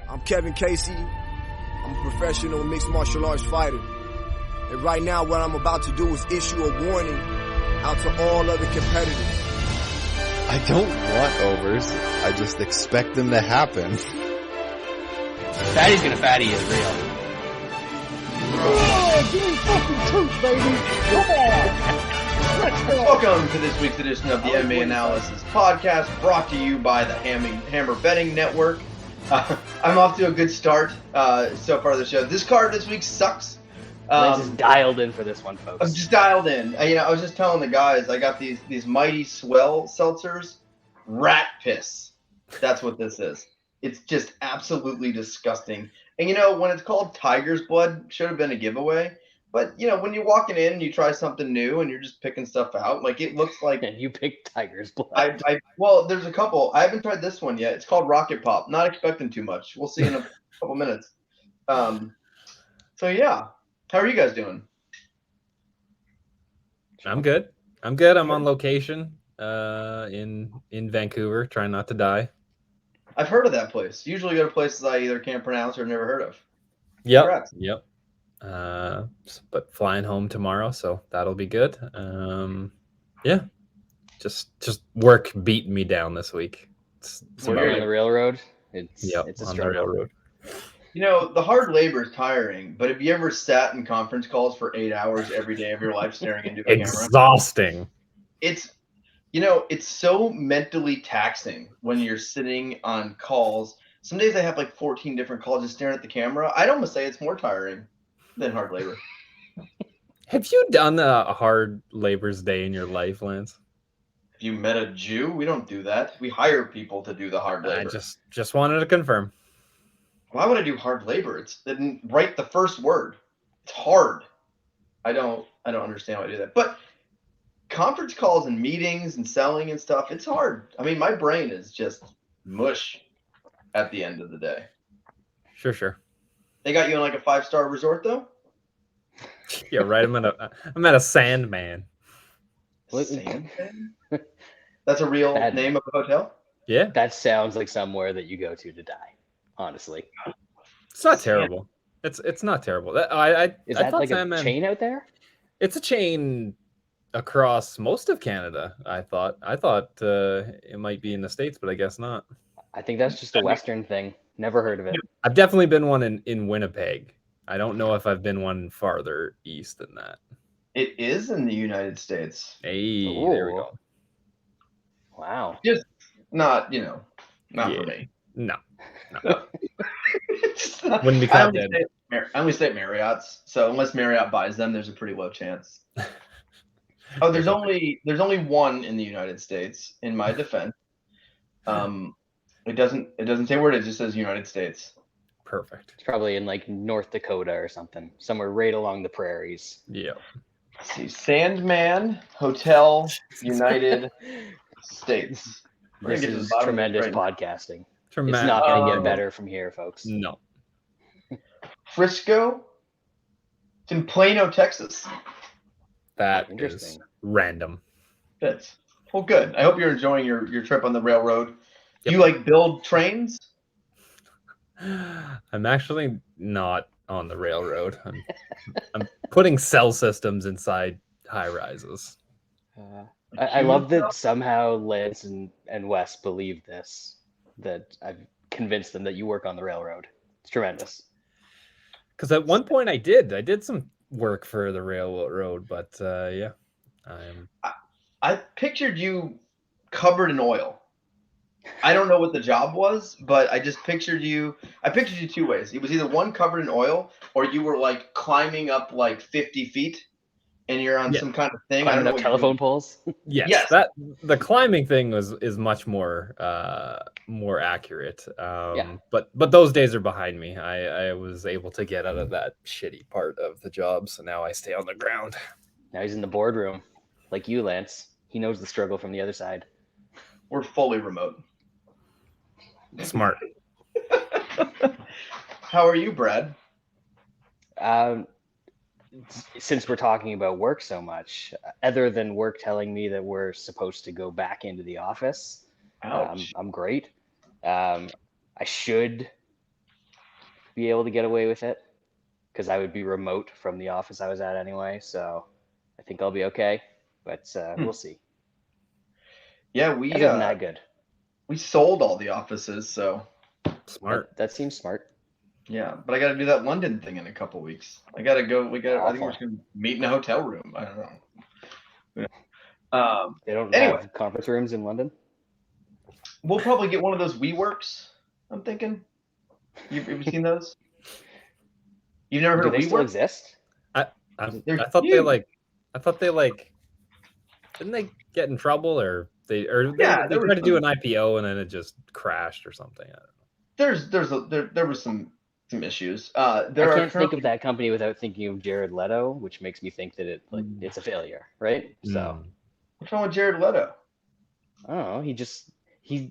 I'm Kevin Casey. I'm a professional mixed martial arts fighter. And right now, what I'm about to do is issue a warning out to all other competitors. I don't want overs. I just expect them to happen. Fatty's gonna fatty is real. Oh, give me fucking truth, baby. Come on. Welcome to this week's edition of the MMA Analysis podcast, brought to you by the Hammer Betting Network. I'm off to a good start so far this show. This card this week sucks. Lance is dialed in for this one, folks. I'm just dialed in. I was just telling the guys, I got these Mighty Swell seltzers. Rat piss. That's what this is. It's just absolutely disgusting. And when it's called Tiger's Blood, should have been a giveaway. But when you're walking in and you try something new and you're just picking stuff out, like it looks like. And you picked Tiger's Blood. Well, there's a couple. I haven't tried this one yet. It's called Rocket Pop. Not expecting too much. We'll see in a couple minutes. So yeah, how are you guys doing? I'm good. I'm on location in Vancouver, trying not to die. I've heard of that place. Usually go to places I either can't pronounce or never heard of. Yep. But flying home tomorrow, so that'll be good. Yeah. Just work beating me down this week. When you're on the railroad, it's a on struggle. the railroad. The hard labor is tiring, but have you ever sat in conference calls for 8 hours every day of your life staring into a camera? Exhausting. It's so mentally taxing when you're sitting on calls. Some days I have like 14 different calls just staring at the camera. I'd almost say it's more tiring than hard labor. Have you done a hard labor's day in your life, Lance? Have you met a Jew? We don't do that. We hire people to do the hard labor. I just wanted to confirm. Why would I do hard labor? It's write the first word. It's hard. I don't understand why I do that. But conference calls and meetings and selling and stuff, it's hard. I mean, my brain is just mush at the end of the day. Sure. They got you in like a 5-star resort though? Yeah, right. I'm at a Sandman. Sandman? That's a real name of a hotel? Yeah. That sounds like somewhere that you go to die, honestly. It's not terrible. It's not terrible. Is that like Sandman, a chain out there? It's a chain across most of Canada, I thought it might be in the States, but I guess not. I think that's just a Western thing. Never heard of it. I've definitely been one in Winnipeg. I don't know if I've been one farther east than that. It is in the United States. Hey, Ooh. there we go. Wow. Just not for me. No. Wouldn't be caught dead. I only stay at Marriott's, so unless Marriott buys them, there's a pretty low chance. Oh, there's only one in the United States. In my defense, it doesn't say where it is. It just says United States. Perfect. It's probably in like North Dakota or something, somewhere right along the prairies. Yeah. Let's see, Sandman Hotel, United States. This is tremendous podcasting. It's Tremendous. not going to get better from here, folks. No. Frisco. It's in Plano, Texas. That Interesting. is random. That's well, good. I hope you're enjoying your trip on the railroad. Yep. You like build trains? I'm actually not on the railroad. I'm putting cell systems inside high rises. I love that somehow Lance and Wes believe this, that I've convinced them that you work on the railroad. It's tremendous. Because at one point I did some work for the railroad, but yeah. I pictured you covered in oil. I don't know what the job was, but I just pictured you. I pictured you two ways. It was either one covered in oil, or you were like climbing up like 50 feet, and you're on some kind of thing. I don't know. Telephone poles. Yes. That the climbing thing is much more accurate. But those days are behind me. I was able to get out of that shitty part of the job, so now I stay on the ground. Now he's in the boardroom, like you, Lance. He knows the struggle from the other side. We're fully remote. Smart. How are you, Brad? Since we're talking about work so much, other than work telling me that we're supposed to go back into the office, I'm great. I should be able to get away with it because I would be remote from the office I was at anyway. So I think I'll be okay, but we'll see. Yeah, That isn't that good. We sold all the offices, so Smart. That seems smart. yeah. But I got to do that London thing in a couple weeks. I got to go. I think we're just gonna meet in a hotel room. I don't know. They don't anyway. have conference rooms in London. We'll probably get one of those WeWorks. I'm thinking. Have you seen those? You've never heard Do of they WeWork? still exist? I thought they didn't they get in trouble or they tried to do an IPO and then it just crashed or something. I don't know. There was some issues. I can't think of that company without thinking of Jared Leto, which makes me think that it's a failure, right? So what's wrong with Jared Leto? I don't know. He's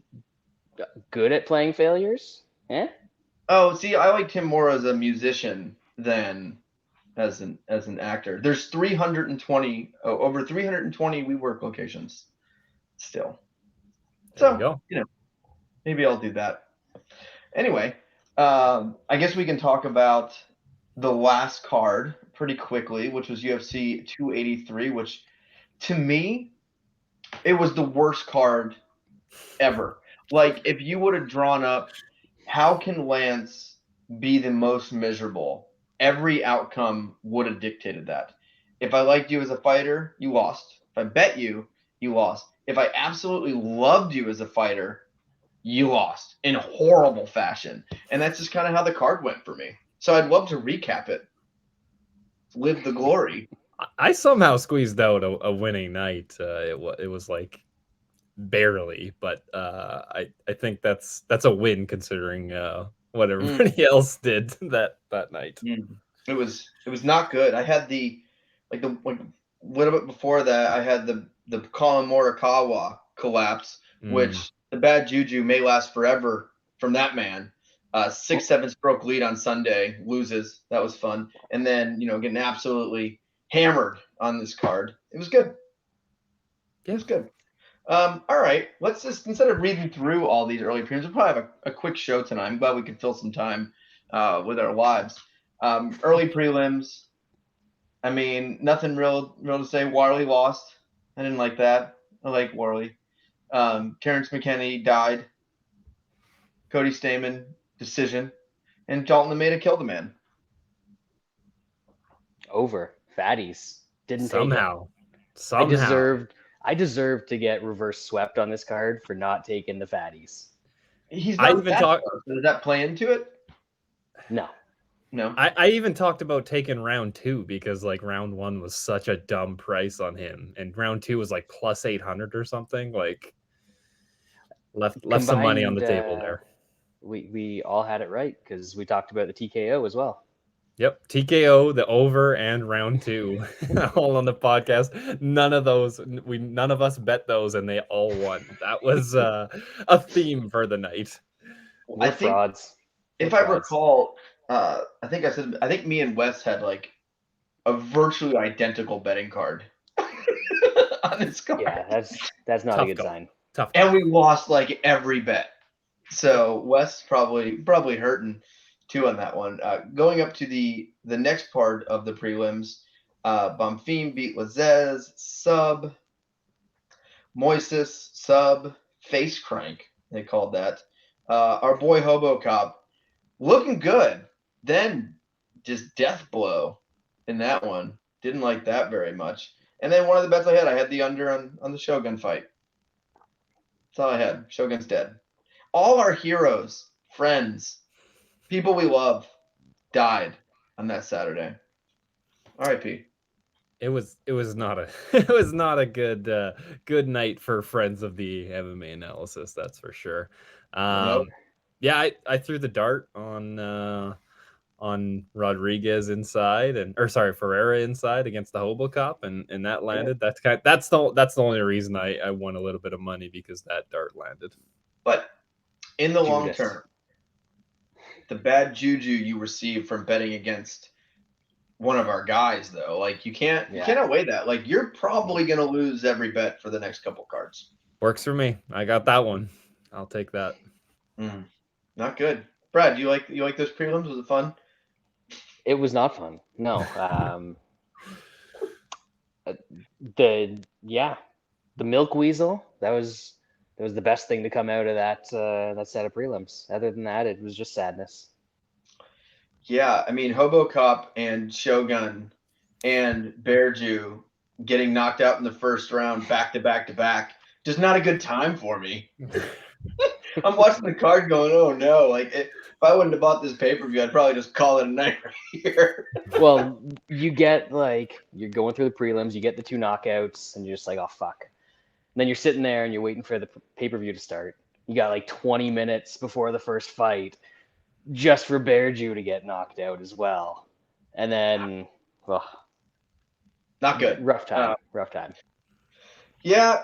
good at playing failures. Eh? Oh, see, I liked him more as a musician than as an actor. There's over 320 WeWork locations still. So maybe I'll do that. Anyway, I guess we can talk about the last card pretty quickly, which was UFC 283, which to me, it was the worst card ever. Like, if you would have drawn up, how can Lance be the most miserable? Every outcome would have dictated that. If I liked you as a fighter, you lost. If I bet you, you lost. If I absolutely loved you as a fighter, you lost in horrible fashion. And that's just kind of how the card went for me. So I'd love to recap it. Live the glory. I somehow squeezed out a winning night. It was like barely, but I think that's a win considering what everybody else did that night. It was not good. I had the little bit before that. I had the Colin Morikawa collapse, which the bad juju may last forever from that man. 6-7 stroke lead on Sunday, loses. That was fun, and then getting absolutely hammered on this card. It was good. It was good. All right, let's just, instead of reading through all these early prelims, we'll probably have a quick show tonight. I'm glad we could fill some time with our lives. Early prelims. I mean, nothing real to say. Warley lost. I didn't like that. I like Warley. Terrence McKinney died. Cody Stamen, decision. And Dalton Ameda killed the man. Over. Fatties. Didn't somehow. Take it. I deserved to get reverse swept on this card for not taking the fatties. He's not does that play into it? No. I even talked about taking round 2 because like round 1 was such a dumb price on him, and round 2 was like plus 800 or something. Like left some money on the table there. We all had it right because we talked about the TKO as well. Yep, TKO, the over, and round 2, all on the podcast. None of us bet those, and they all won. That was a theme for the night. We're frauds. If I recall, I think me and Wes had like a virtually identical betting card on this card. Yeah, that's not a good sign. Tough. And we lost like every bet. So Wes probably hurting too on that one. Going up to the next part of the prelims, Bonfim beat Lazez, sub. Moises, sub. Face crank, they called that. Our boy Hobo Cop, looking good. Then just death blow in that one. Didn't like that very much. And then one of the bets I had the under on the Shogun fight. That's all I had. Shogun's dead. All our heroes, friends, people we love died on that Saturday. R.I.P. It was not a good night for friends of the MMA analysis, that's for sure. Nope. Yeah, I threw the dart on Rodriguez inside Ferreira inside against the Hobo Cop, and that landed. Yeah. That's the only reason I won a little bit of money, because that dart landed. But in the long term, the bad juju you receive from betting against one of our guys, though, like you can't outweigh that. Like you're probably gonna lose every bet for the next couple cards. Works for me. I got that one. I'll take that. Not good. Brad, do you like those prelims? Was it fun? It was not fun. No. The Milk Weasel, that was the best thing to come out of that set of prelims. Other than that, it was just sadness. Yeah, I mean, Hobo Cop and Shogun and Bear Jew getting knocked out in the first round back to back to back. Just not a good time for me. I'm watching the card going, oh no. Like, if I wouldn't have bought this pay-per-view, I'd probably just call it a night right here. Well, you get, like, you're going through the prelims, you get the 2 knockouts, and you're just like, oh, fuck. And then you're sitting there and you're waiting for the pay-per-view to start. You got like 20 minutes before the first fight just for Bear Jew to get knocked out as well. And then, not good. Rough time. Yeah,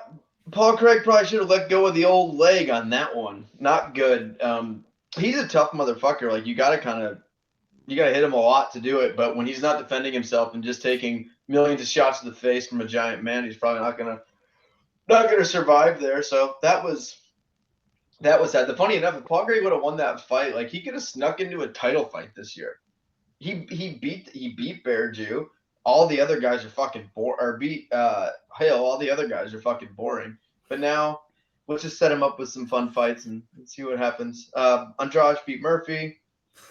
Paul Craig probably should have let go of the old leg on that one. Not good. He's a tough motherfucker. Like, you gotta hit him a lot to do it. But when he's not defending himself and just taking millions of shots to the face from a giant man, he's probably not gonna survive there. So that was sad. The funny enough, if Paul Craig would have won that fight, like, he could have snuck into a title fight this year. He beat Bear Jew. All the other guys are fucking boring. All the other guys are fucking boring. But now, let's just set him up with some fun fights and see what happens. Andrade beat Murphy.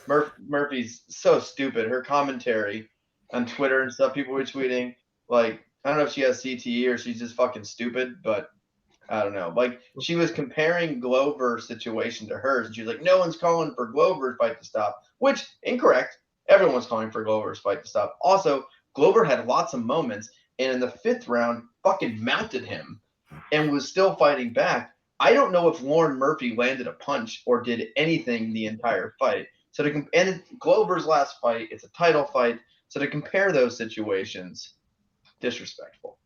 Murphy's so stupid. Her commentary on Twitter and stuff, people were tweeting, like, I don't know if she has CTE or she's just fucking stupid, but I don't know. Like, she was comparing Glover's situation to hers, and she was like, no one's calling for Glover's fight to stop, which, incorrect. Everyone's calling for Glover's fight to stop. Also, Glover had lots of moments, and in the 5th round, fucking mounted him and was still fighting back. I don't know if Lauren Murphy landed a punch or did anything the entire fight. And Glover's last fight, it's a title fight. So to compare those situations, disrespectful.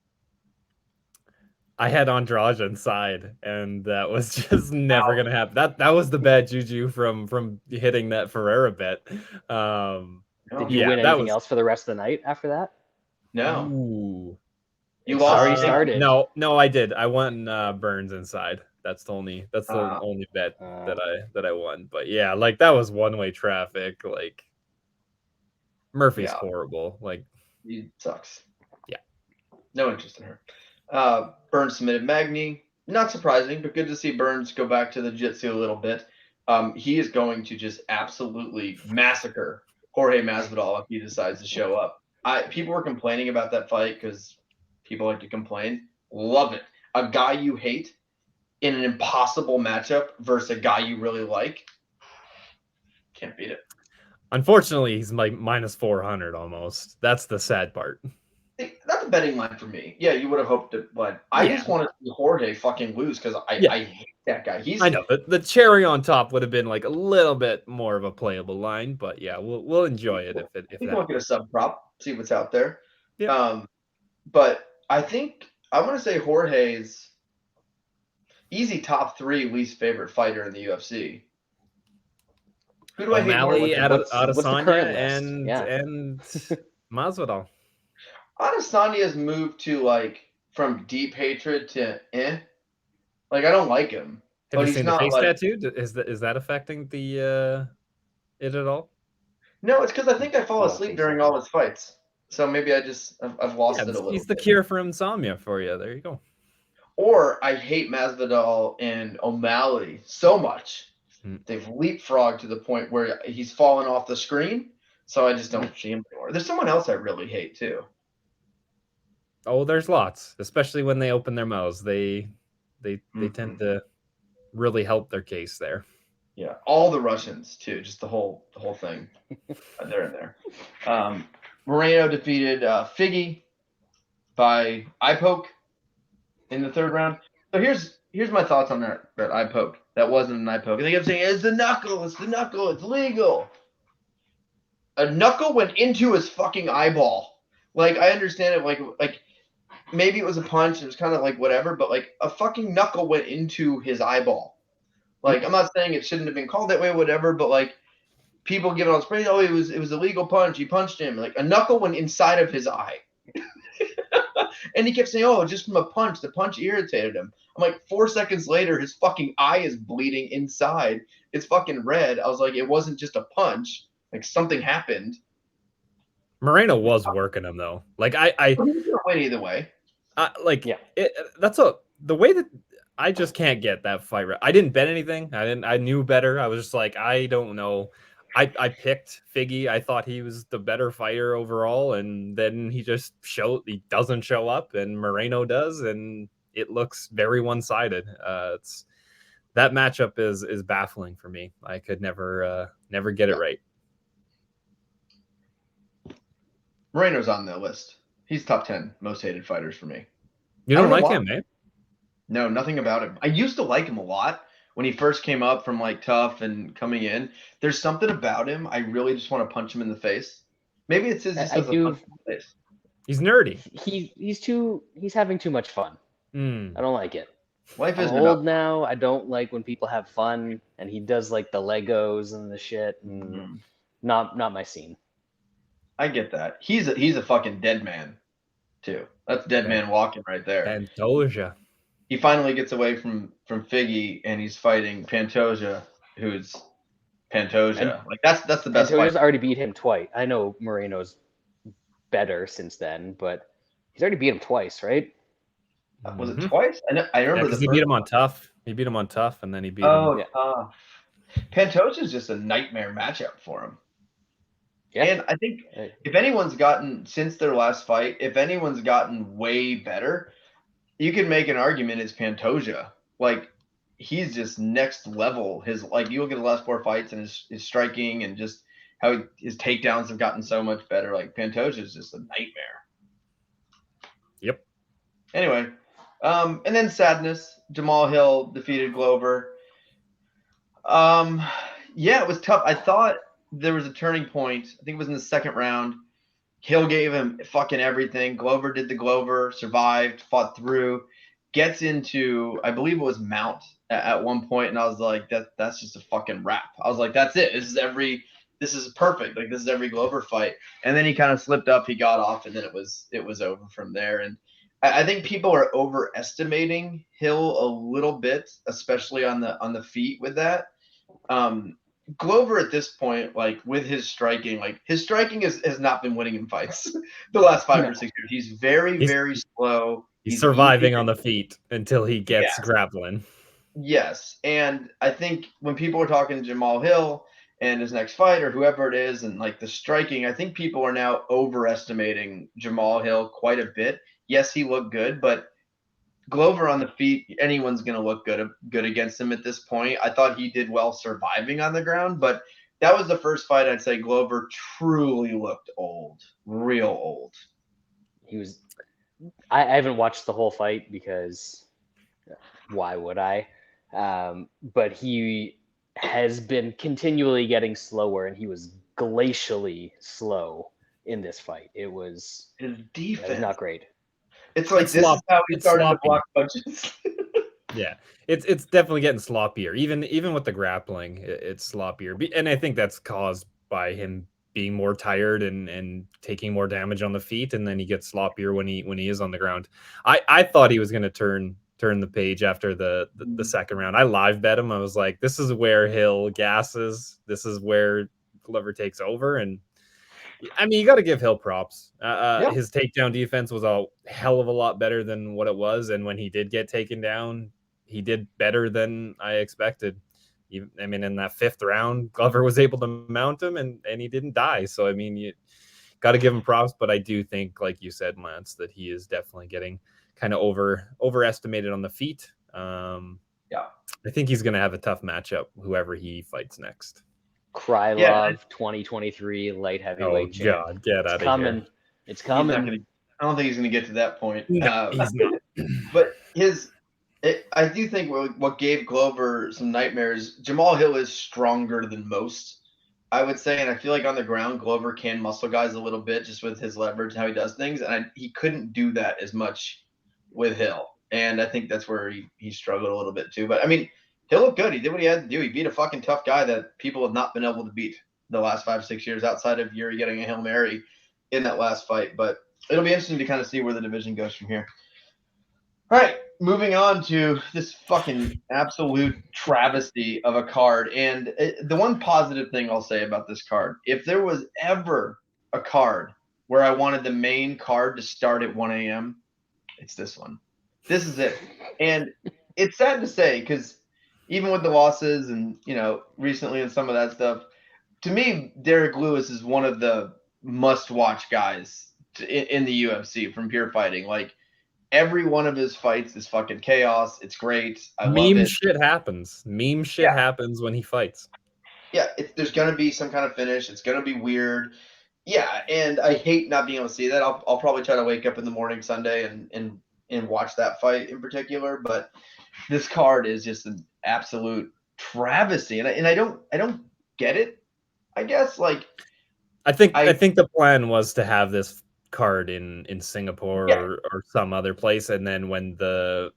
I had Andrade inside, and that was just never gonna happen. That was the bad juju from hitting that Ferreira bet. Did you win anything else for the rest of the night after that? No. Ooh. You lost. Already started. No, I did. I won Burns inside. That's the only bet that I won. But yeah, like, that was one-way traffic. Like, Murphy's horrible. Like, he sucks. Yeah. No interest in her. Burns submitted Magny. Not surprising, but good to see Burns go back to the jiu-jitsu a little bit. He is going to just absolutely massacre Jorge Masvidal if he decides to show up. People were complaining about that fight because people like to complain. Love it. A guy you hate in an impossible matchup versus a guy you really like. Can't beat it. Unfortunately, he's like minus 400 almost. That's the sad part. That's a betting line for me. Yeah, you would have hoped it, but I just want to see Jorge fucking lose because I hate that guy. I know the cherry on top would have been like a little bit more of a playable line, but yeah, we'll enjoy it if we'll get a sub prop, see what's out there. Yeah. But I think I want to say Jorge's easy top 3 least favorite fighter in the UFC. Who do O'Malley, I hate more? Adesanya, and Masvidal. Adesanya's moved to, like, from deep hatred to Like, I don't like him. Have you seen the face tattoo? Is that affecting the it at all? No, it's because I think I fall asleep during all his fights. So maybe I've lost it a little. He's the cure for insomnia for you. There you go. Or I hate Masvidal and O'Malley so much. They've leapfrogged to the point where he's fallen off the screen. So I just don't see him anymore. There's someone else I really hate too. Oh, there's lots, especially when they open their mouths. They tend to really help their case there. Yeah, all the Russians too, just the whole thing. They're in there. Moreno defeated Figgy by eye poke in the 3rd round. So here's my thoughts on that eye poke. That wasn't an eye poke. And they kept saying, it's the knuckle, it's legal. A knuckle went into his fucking eyeball. Like, I understand it, like maybe it was a punch, it was kind of like whatever, but like a fucking knuckle went into his eyeball. Like, I'm not saying it shouldn't have been called that way or whatever, but like people give it on spray, oh, it was a legal punch, he punched him. Like, a knuckle went inside of his eye. And he kept saying, oh, just from a punch, the punch irritated him. I'm like, 4 seconds later, his fucking eye is bleeding inside. It's fucking red. I was like, it wasn't just a punch. Like, something happened. Moreno was working him though. Like I win either way. The way that I just can't get that fight right. I didn't bet anything. I knew better. I was just like, I don't know. I picked Figgy. I thought he was the better fighter overall, and then he doesn't show up, and Moreno does, and it looks very one-sided. That matchup is baffling for me. I could never get it right. Moreno's on the list. He's top 10 most hated fighters for me. You don't like him, man? No, nothing about him. I used to like him a lot when he first came up from like tough and coming in. There's something about him. I really just want to punch him in the face. Maybe it's his. I do. Face. He's nerdy. He's having too much fun. I don't like it. Life is old now. I don't like when people have fun, and he does like the Legos and the shit. And not my scene. I get that. He's a fucking dead man, too. That's dead man walking right there. Pantoja. He finally gets away from Figgy, and he's fighting Pantoja, who's Pantoja. Like that's the best. Pantoja's already beat him twice. I know Moreno's better since then, but he's already beat him twice, right? Was it twice? I remember he beat him on tough. He beat him on tough, and then he beat him. Pantoja's just a nightmare matchup for him. Yeah. And I think if anyone's gotten, since their last fight, if anyone's gotten way better, you can make an argument it's Pantoja. Like, he's just next level. You look at the last 4 fights and his striking and just how his takedowns have gotten so much better. Like, Pantoja is just a nightmare. Yep. Anyway, and then sadness. Jamal Hill defeated Glover. Yeah, it was tough. I thought there was a turning point. I think it was in the second round. Hill gave him fucking everything. Glover did the Glover, survived, fought through, gets into, I believe it was mount at one point, and I was like, that's just a fucking wrap. I was like, that's it. This is perfect. Like, this is every Glover fight. And then he kind of slipped up, he got off, and then it was over from there. And I think people are overestimating Hill a little bit, especially on the feet with that. Glover at this point, like with his striking has not been winning in fights the last 5 or 6 years. He's very slow. He's surviving on the feet until he gets grappling. Yes, and I think when people are talking to Jamal Hill and his next fight or whoever it is, and like the striking, I think people are now overestimating Jamal Hill quite a bit. Yes, he looked good, but Glover on the feet, anyone's going to look good against him at this point. I thought he did well surviving on the ground, but that was the first fight I'd say Glover truly looked old, real old. He was. I haven't watched the whole fight because why would I? But he has been continually getting slower, and he was glacially slow in this fight. It was his defense. It was not great. It's like this is how he started to block punches. Yeah, it's definitely getting sloppier. Even with the grappling, it's sloppier. And I think that's caused by him being more tired and taking more damage on the feet, and then he gets sloppier when he is on the ground. I thought he was going to turn the page after the second round. I live bet him. I was like, this is where Hill gasses. This is where Glover takes over. And I mean, you got to give Hill props. His takedown defense was a hell of a lot better than what it was. And when he did get taken down, he did better than I expected. I mean, in that 5th round, Glover was able to mount him and he didn't die. So, I mean, you got to give him props. But I do think, like you said, Lance, that he is definitely getting kind of overestimated on the feet. I think he's going to have a tough matchup, whoever he fights next. Krylov, 2023 light heavyweight champ. Oh, God, get out of here. It's coming. I don't think he's going to get to that point. No, he's not. But I do think what gave Glover some nightmares, Jamal Hill is stronger than most, I would say. And I feel like on the ground, Glover can muscle guys a little bit just with his leverage and how he does things. And he couldn't do that as much with Hill. And I think that's where he struggled a little bit too. But, I mean, Hill looked good. He did what he had to do. He beat a fucking tough guy that people have not been able to beat the last 5-6 years outside of Yuri getting a Hail Mary in that last fight. But it'll be interesting to kind of see where the division goes from here. All right. moving on to this fucking absolute travesty of a card. And the one positive thing I'll say about this card, if there was ever a card where I wanted the main card to start at 1 a.m., it's this one. This is it. And it's sad to say, because even with the losses and, recently and some of that stuff, to me, Derek Lewis is one of the must-watch guys in the UFC from pure fighting. Like, every one of his fights is fucking chaos. It's great. I love it. Shit happens. Meme shit happens when he fights. Yeah, there's gonna be some kind of finish. It's gonna be weird. Yeah, and I hate not being able to see that. I'll probably try to wake up in the morning Sunday and watch that fight in particular. But this card is just an absolute travesty, and I don't get it. I guess I think the plan was to have this card in Singapore or some other place, and then when the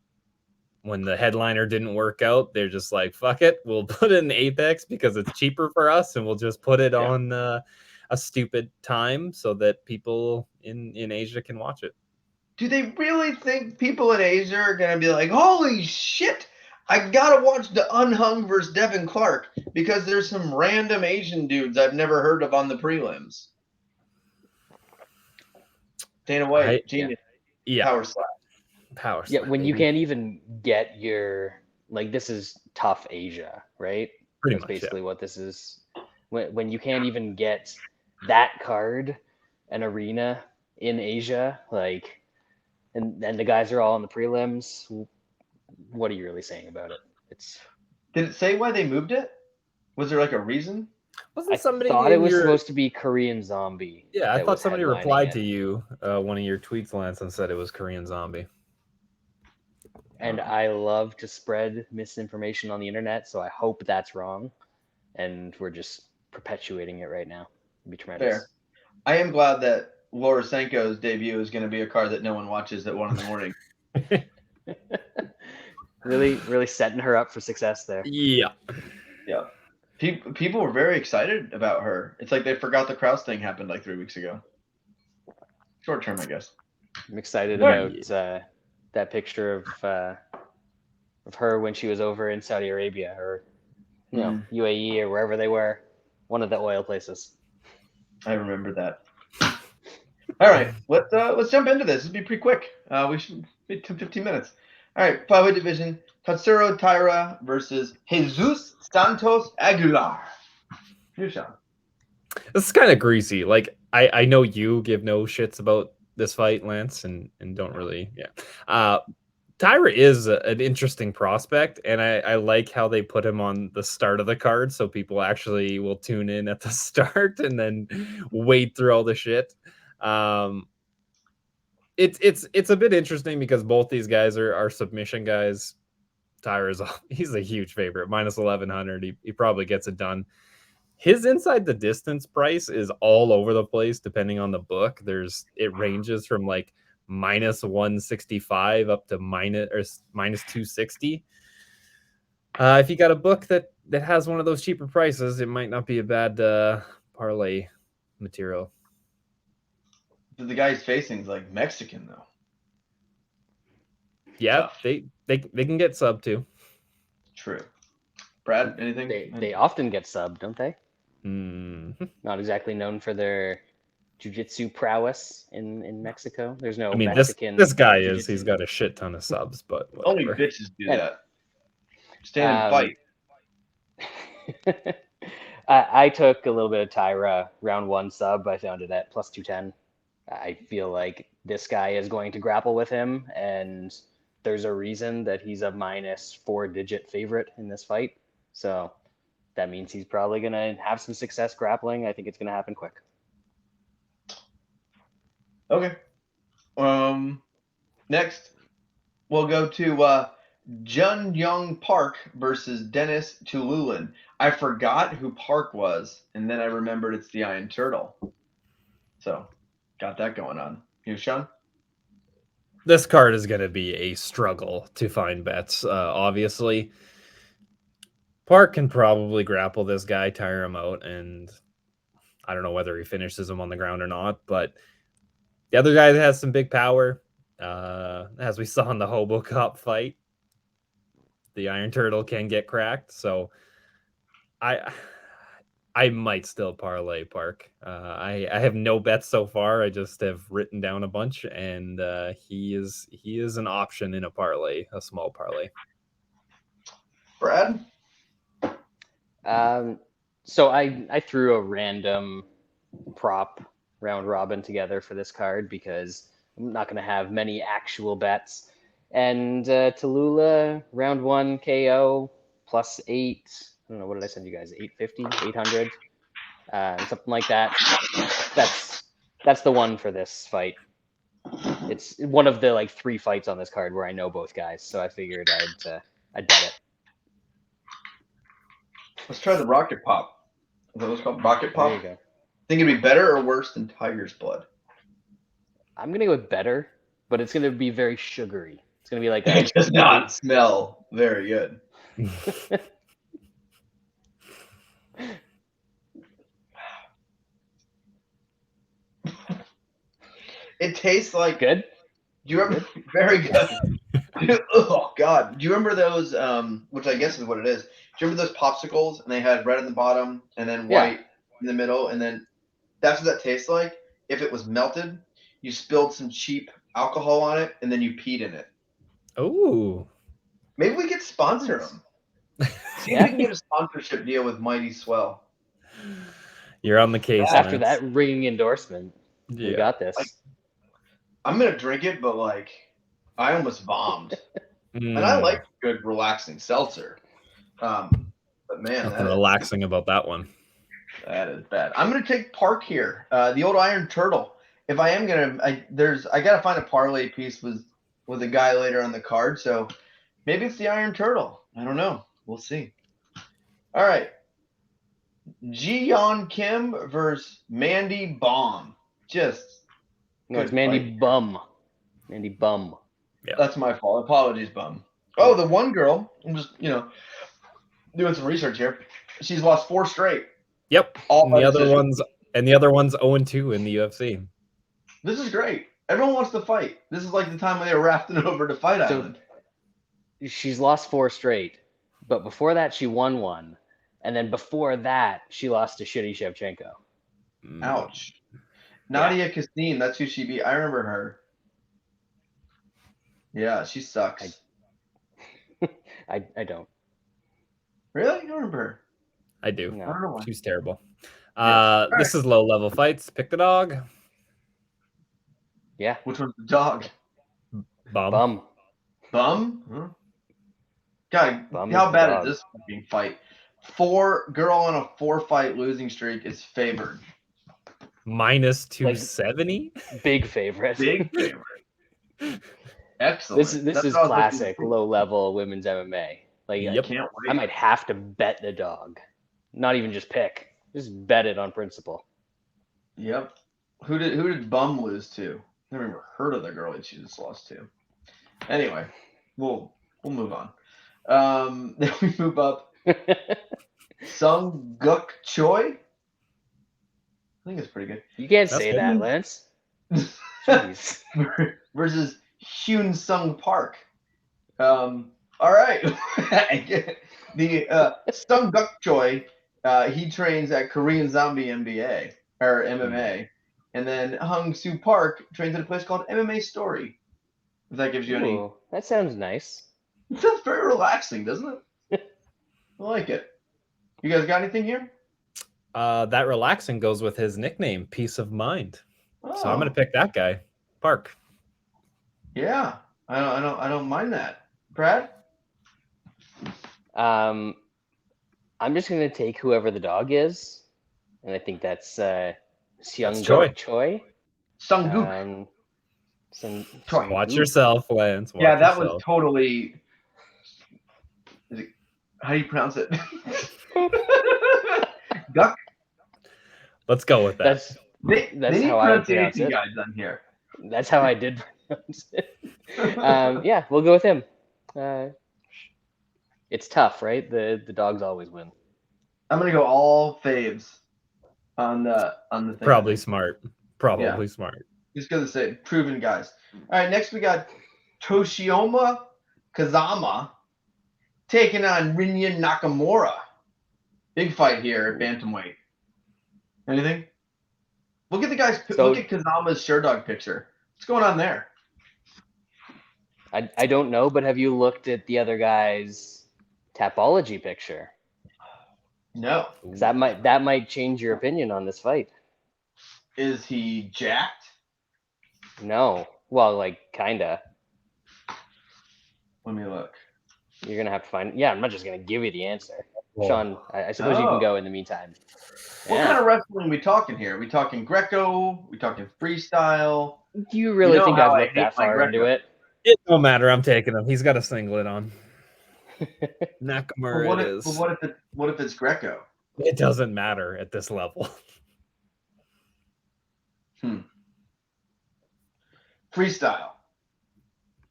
headliner didn't work out, they're just like, fuck it, we'll put it in Apex because it's cheaper for us, and we'll just put it on a stupid time so that people in Asia can watch it. Do they really think people in Asia are gonna be like, holy shit, I gotta watch the Unhung versus Devin Clark because there's some random Asian dudes I've never heard of on the prelims? Dana White, genius. Yeah. Power slap. Yeah, when you can't even get your, this is tough Asia, right? Pretty That's much, basically what this is. When you can't even get that card, an arena in Asia, and the guys are all in the prelims, what are you really saying about it? Did it say why they moved it? Was there a reason? I thought it was supposed to be Korean Zombie. Yeah, I thought somebody replied to you, one of your tweets, Lance, and said it was Korean Zombie. And I love to spread misinformation on the internet, so I hope that's wrong. And we're just perpetuating it right now. It'd be tremendous. Fair. I am glad that Lorosenko's debut is going to be a card that no one watches at 1 in the morning. Really setting her up for success there. Yeah. Yeah. People were very excited about her. It's like they forgot the Krause thing happened 3 weeks ago. Short term, I guess. I'm excited about that picture of her when she was over in Saudi Arabia or UAE or wherever they were, one of the oil places. I remember that. All right, let's jump into this. This will be pretty quick. We should be 15 minutes. All right, flyweight division: Tatsuro Taira versus Jesus Santos Aguilar. Here's Shaun. This is kind of greasy. I know you give no shits about this fight, Lance, and don't really. Yeah. Taira is an interesting prospect, and I like how they put him on the start of the card, so people actually will tune in at the start and then wade through all the shit. It's a bit interesting because both these guys are submission guys. He's a huge favorite, minus 1100. He probably gets it done. His inside the distance price is all over the place depending on the book. It ranges from minus 165 up to minus 260. If you got a book that has one of those cheaper prices, it might not be a bad parlay material. The guy he's facing is Mexican though. Yeah, they can get sub too. True. Brad, anything? They often get sub, don't they? Mm-hmm. Not exactly known for their jiu-jitsu prowess in Mexico. There's no Mexican. This guy is. He's got a shit ton of subs, but whatever. Only bitches do that. Stand and fight. I took a little bit of Taira round 1 sub. I found it at plus 210. I feel like this guy is going to grapple with him, and there's a reason that he's a minus 4-digit favorite in this fight. So that means he's probably going to have some success grappling. I think it's going to happen quick. Okay. Next, we'll go to Jun Young Park versus Dennis Tululin. I forgot who Park was, and then I remembered it's the Iron Turtle. So, got that going on. You, Shaun? This card is going to be a struggle to find bets, obviously. Park can probably grapple this guy, tire him out, and I don't know whether he finishes him on the ground or not, but the other guy that has some big power, As we saw in the Hobo Cop fight, the Iron Turtle can get cracked. So I might still parlay Park. I have no bets so far. I just have written down a bunch, and he is an option in a parlay, a small parlay. Brad? So I threw a random prop round robin together for this card because I'm not going to have many actual bets. And Tallulah, round 1 KO, +8. I don't know, what did I send you guys? 850, 800, something like that. That's the one for this fight. It's one of the like 3 fights on this card where I know both guys, so I figured I'd bet it. Let's try the Rocket Pop. Is that what's called? Rocket Pop? There you go. Think it'd be better or worse than Tiger's Blood? I'm gonna go with better, but it's gonna be very sugary. It's gonna be like It does not smell very good. It tastes like good. Do you remember? Very good. Oh God! Do you remember those? Which I guess is what it is. Do you remember those popsicles? And they had red in the bottom and then white in the middle, and then that's what that tastes like. If it was melted, you spilled some cheap alcohol on it, and then you peed in it. Oh, maybe we could sponsor them. See if we can get a sponsorship deal with Mighty Swell. You're on the case. After that ringing endorsement, we got this. I'm gonna drink it, but like, I almost vomed. And I like good relaxing seltzer. But man, nothing relaxing about that one. That is bad. I'm gonna take Park here. The old Iron Turtle. If I am gonna, I gotta find a parlay piece with a guy later on the card. So maybe it's the Iron Turtle. I don't know. We'll see. All right. Ji-Yeon Kim versus Mandy Bomb. No, it's Mandy Bum. Mandy Bum. Yeah. That's my fault. Apologies, Bum. Oh, the one girl, I'm just, doing some research here. She's lost 4 straight. Yep. And the other one's 0-2 in the UFC. This is great. Everyone wants to fight. This is like the time when they were rafting over to Fight Island. She's lost 4 straight, but before that she won 1. And then before that, she lost to Shitty Shevchenko. Ouch. Nadia Kassem, that's who she beat. I remember her. Yeah, she sucks. I don't. Really? You don't remember her? I do. No. I don't know why. She's terrible. Yes. This is low-level fights. Pick the dog. Yeah. Which one's the dog? Bum. Bum? Huh? God, Bum how is bad the is this fucking fight? Girl on a 4-fight losing streak is favored. Minus 270? Big favorite. Big favorite. Excellent. This is classic low-level women's MMA. Like, Yep. Can't wait. I might have to bet the dog. Not even just pick. Just bet it on principle. Yep. Who did Bum lose to? Never even heard of the girl that she just lost to. Anyway, we'll move on. Then we move up. Sung Guk Choi. I think it's pretty good. You can't That's say good. that, Lance. Jeez. Versus Hyun Sung Park. All right. The Sung Guk Choi, he trains at Korean Zombie NBA or MMA, and then Hung Soo Park trains at a place called MMA Story. If that gives you any, Ooh, that sounds nice. it sounds very relaxing, doesn't it? I like it. You guys got anything here? That relaxing goes with his nickname, Peace of Mind. Oh, So I'm gonna pick that guy, Park. Yeah, I don't mind that. Brad? I'm just gonna take whoever the dog is, and I think that's Seung Choi. Choi. Sung Guk. Choi. Watch yourself, Lance. Watch Yeah, that yourself. was totally. How do you pronounce it? Guk. Let's go with that. That's They need how I would pronounce pronunciation it. guides on here. That's how I did pronounce it. Yeah, we'll go with him. It's tough, right? The dogs always win. I'm gonna go all faves on the thing. Probably smart. Yeah. Smart. Just gonna say proven guys. All right, next we got Toshiyama Kazama taking on Rinya Nakamura. Big fight here at bantamweight. Anything? Look at the guys. Look at Kazama's Sherdog picture. What's going on there? I don't know, but have you looked at the other guy's Tapology picture? No. 'Cause that might change your opinion on this fight. Is he jacked? No. Well, like, kinda. Let me look. You're gonna have to find. Yeah, I'm not just gonna give you the answer. Well, Sean, I suppose you can go in the meantime. What kind of wrestling are we talking here? Are we talking Greco? We talking freestyle? Do you really think how I've I looked that hate my far into Greco. it? It don't matter. I'm taking him. He's got a singlet on. Nakamura But it is. what if it's Greco? It doesn't matter at this level. Freestyle.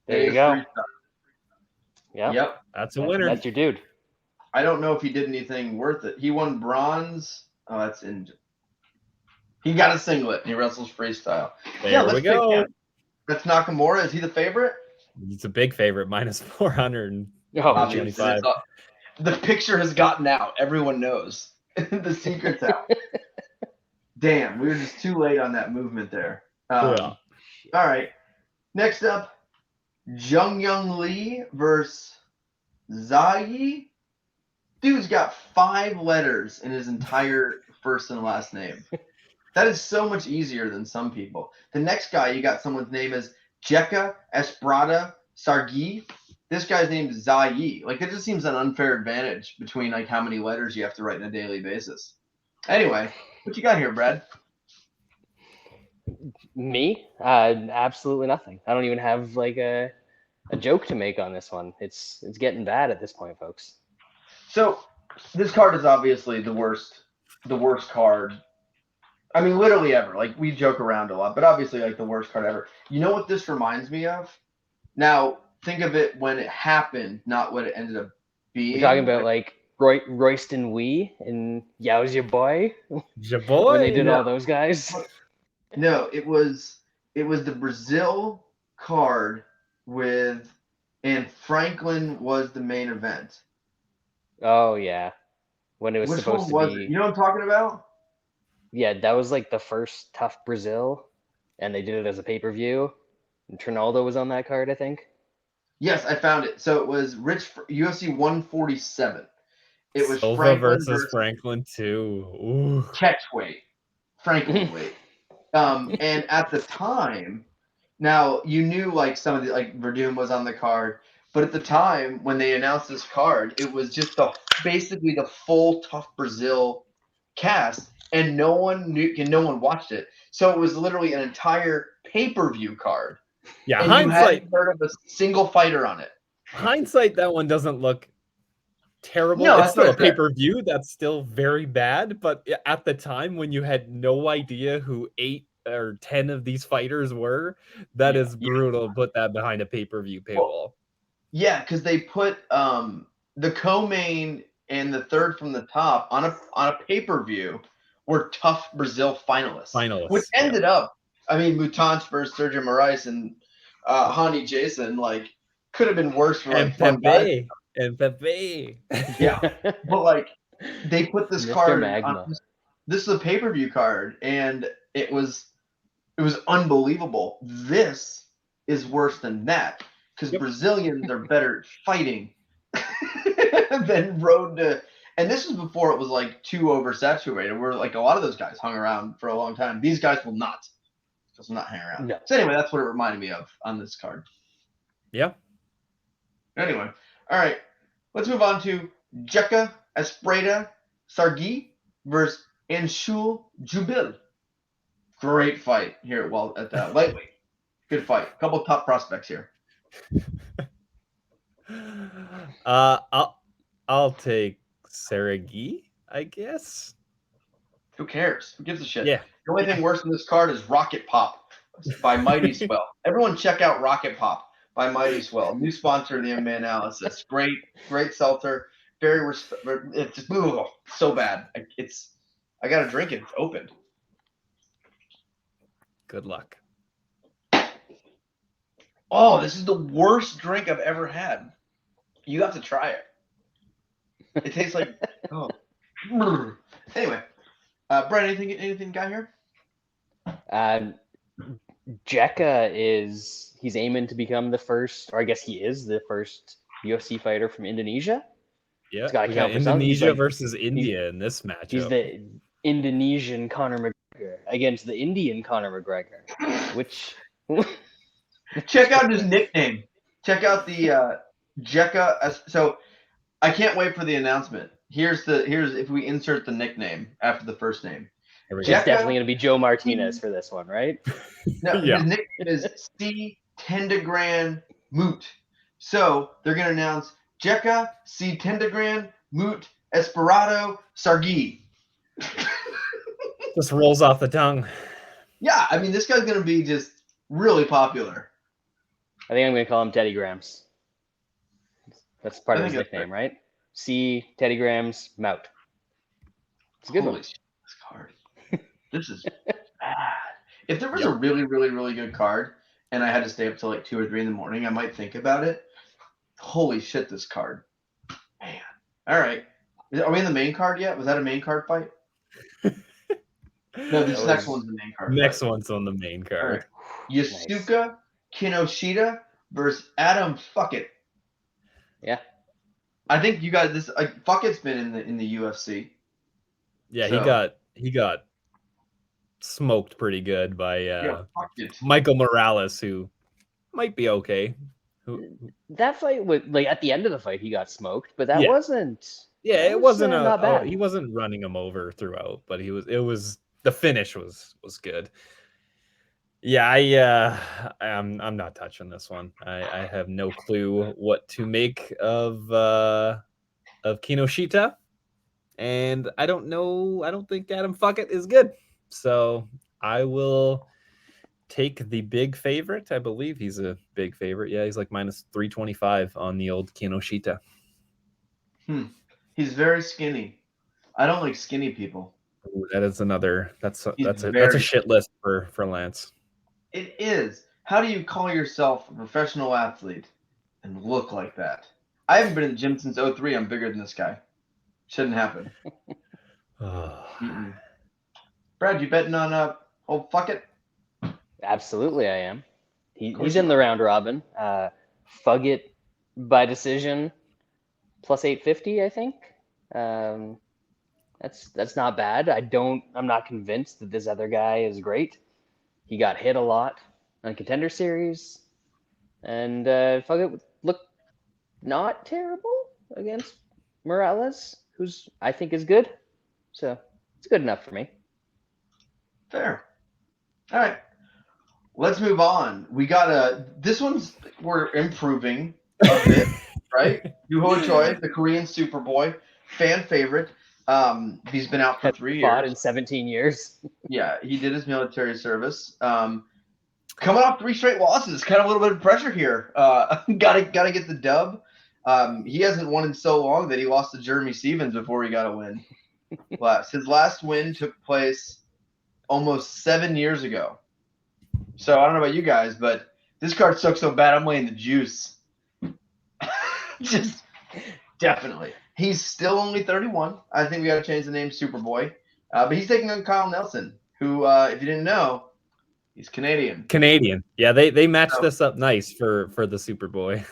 There you It is go. freestyle. Yeah. Yep. That's a winner. That's your dude. I don't know if he did anything worth it. He won bronze. Oh, that's in. He got a singlet and he wrestles freestyle. There we go. him. That's Nakamura. Is he the favorite? He's a big favorite, minus 400. Oh, Obviously, 25. the picture has gotten out. Everyone knows. The secret's out. Damn, we were just too late on that movement there. Yeah. All right. Next up, Jung Young Lee versus Zai. Dude's got 5 letters in his entire first and last name. That is so much easier than some people. The next guy, you got someone's name is Jeka Esprada Sargi. This guy's name is Zai. Like, it just seems an unfair advantage between like how many letters you have to write on a daily basis. Anyway, what you got here, Brad? Me? Absolutely nothing. I don't even have like a joke to make on this one. It's getting bad at this point, folks. So this card is obviously the worst card. I mean, literally ever. Like, we joke around a lot, but obviously like the worst card ever. You know what this reminds me of? Now, think of it when it happened, not what it ended up being. You're talking about like Royston Wee and Yow's Your Boy Ya boy. when they did all those guys. No, it was the Brazil card and Franklin was the main event. Oh yeah, when it was Which supposed one to was be. it? You know what I'm talking about? Yeah, that was like the first Tough Brazil, and they did it as a pay-per-view. And Trinaldo was on that card, I think. Yes, I found it. So it was UFC 147. It was Silva Franklin versus Franklin too. Ooh. catch weight, Franklin weight. And at the time, now you knew like some of the like Verdun was on the card, but at the time when they announced this card, it was just basically the full Tough Brazil cast, and no one watched it. So it was literally an entire pay-per-view card. Yeah, and hindsight. You hadn't heard of a single fighter on it. Hindsight, that one doesn't look terrible. No, it's still a that's right. pay-per-view. That's still very bad. But at the time when you had no idea who 8 or 10 of these fighters were, that is brutal to put that behind a pay-per-view paywall. Yeah, because they put the co-main and the third from the top on a pay-per-view were Tough Brazil finalists. Which ended up, I mean, Mutanch versus Sergio Moraes and Hani Jason, like, could have been worse for like fun guys. And Pepe. Yeah, but like they put this Mr. card Magma. on this is a pay-per-view card, and it was unbelievable. This is worse than that because Brazilians are better at fighting than road to. And this is before it was like too oversaturated. Where like a lot of those guys hung around for a long time. These guys will not hang around. No. So anyway, that's what it reminded me of on this card. Yeah. Anyway, all right, let's move on to Jeka Esprada Sargi versus Anshul Jubil. Great fight here at the lightweight. Good fight. A couple of top prospects here. I'll take Saragi, I guess. Who cares? Who gives a shit? Yeah. The only thing worse than this card is Rocket Pop by Mighty Swell. Everyone check out Rocket Pop by Mighty Swell, new sponsor of the MMA Analysis. Great seltzer. It's just so bad. I gotta drink it. It's opened. Good luck. Oh, this is the worst drink I've ever had. You have to try it. It tastes like oh. Anyway, Brad, anything got here? Jekka he's aiming to become the first, or I guess he is the first UFC fighter from Indonesia. Yeah, He's got to count for Indonesia something. versus India in this matchup. He's the Indonesian Conor McGregor against the Indian Conor McGregor, which Check out his nickname. Check out the Jekka. So I can't wait for the announcement. Here's if we insert the nickname after the first name. It's definitely going to be Joe Martinez for this one, right? No, yeah. His nickname is C. Tendagran Moot. So they're going to announce Jekka C. Tendagran Moot Esperado Sargi. Just rolls off the tongue. Yeah, I mean, this guy's going to be just really popular. I think I'm going to call him Teddy Grams. That's part of his nickname, right? C. Teddy Grams Mout. It's a good one. This card. This is bad. If there was a really, really, really good card and I had to stay up till like 2 or 3 in the morning, I might think about it. Holy shit, this card. Man. All right. Are we in the main card yet? Was that a main card fight? No, this next one's the main card. Next one's on the main card. Right. Yasuka Kinoshita versus Adam Fuckett. Yeah. I think you got this. Fuckett's been in the UFC. Yeah, so. he got smoked pretty good by Michael Morales, who might be okay. That fight was like at the end of the fight he got smoked, but that wasn't. Yeah, it wasn't not bad. He wasn't running him over throughout, but it was the finish was good. Yeah, I'm not touching this one. I have no clue what to make of Kinoshita, and I don't know. I don't think Adam Fuckett is good, so I will take the big favorite. I believe he's a big favorite. Yeah, he's like minus 325 on the old Kinoshita. He's very skinny. I don't like skinny people. Ooh, that is another. That's a shit list for Lance. It is. How do you call yourself a professional athlete and look like that? I haven't been in the gym since 03. I'm bigger than this guy. Shouldn't happen. Brad, you betting on old Fuckett? Absolutely, I am. He's in the round robin. Fuckett by decision, plus 850, I think. That's not bad. I'm not convinced that this other guy is great. He got hit a lot on Contender Series, and Fuckett looked not terrible against Morales, who's I think is good. So it's good enough for me. Fair. All right. Let's move on. We got we're improving a bit, right? Yoo-Ho Choi, the Korean Superboy, fan favorite. He's been out for 3 years. Fought in 17 years. Yeah, he did his military service. Coming off 3 straight losses, kind of a little bit of pressure here. Gotta get the dub. He hasn't won in so long that he lost to Jeremy Stevens before he got a win. His last win took place almost 7 years ago. So I don't know about you guys, but this card sucks so bad I'm laying the juice. Just definitely. He's still only 31. I think we got to change the name Superboy. But he's taking on Kyle Nelson, who, if you didn't know, he's Canadian. Yeah, they matched this up nice for the Superboy.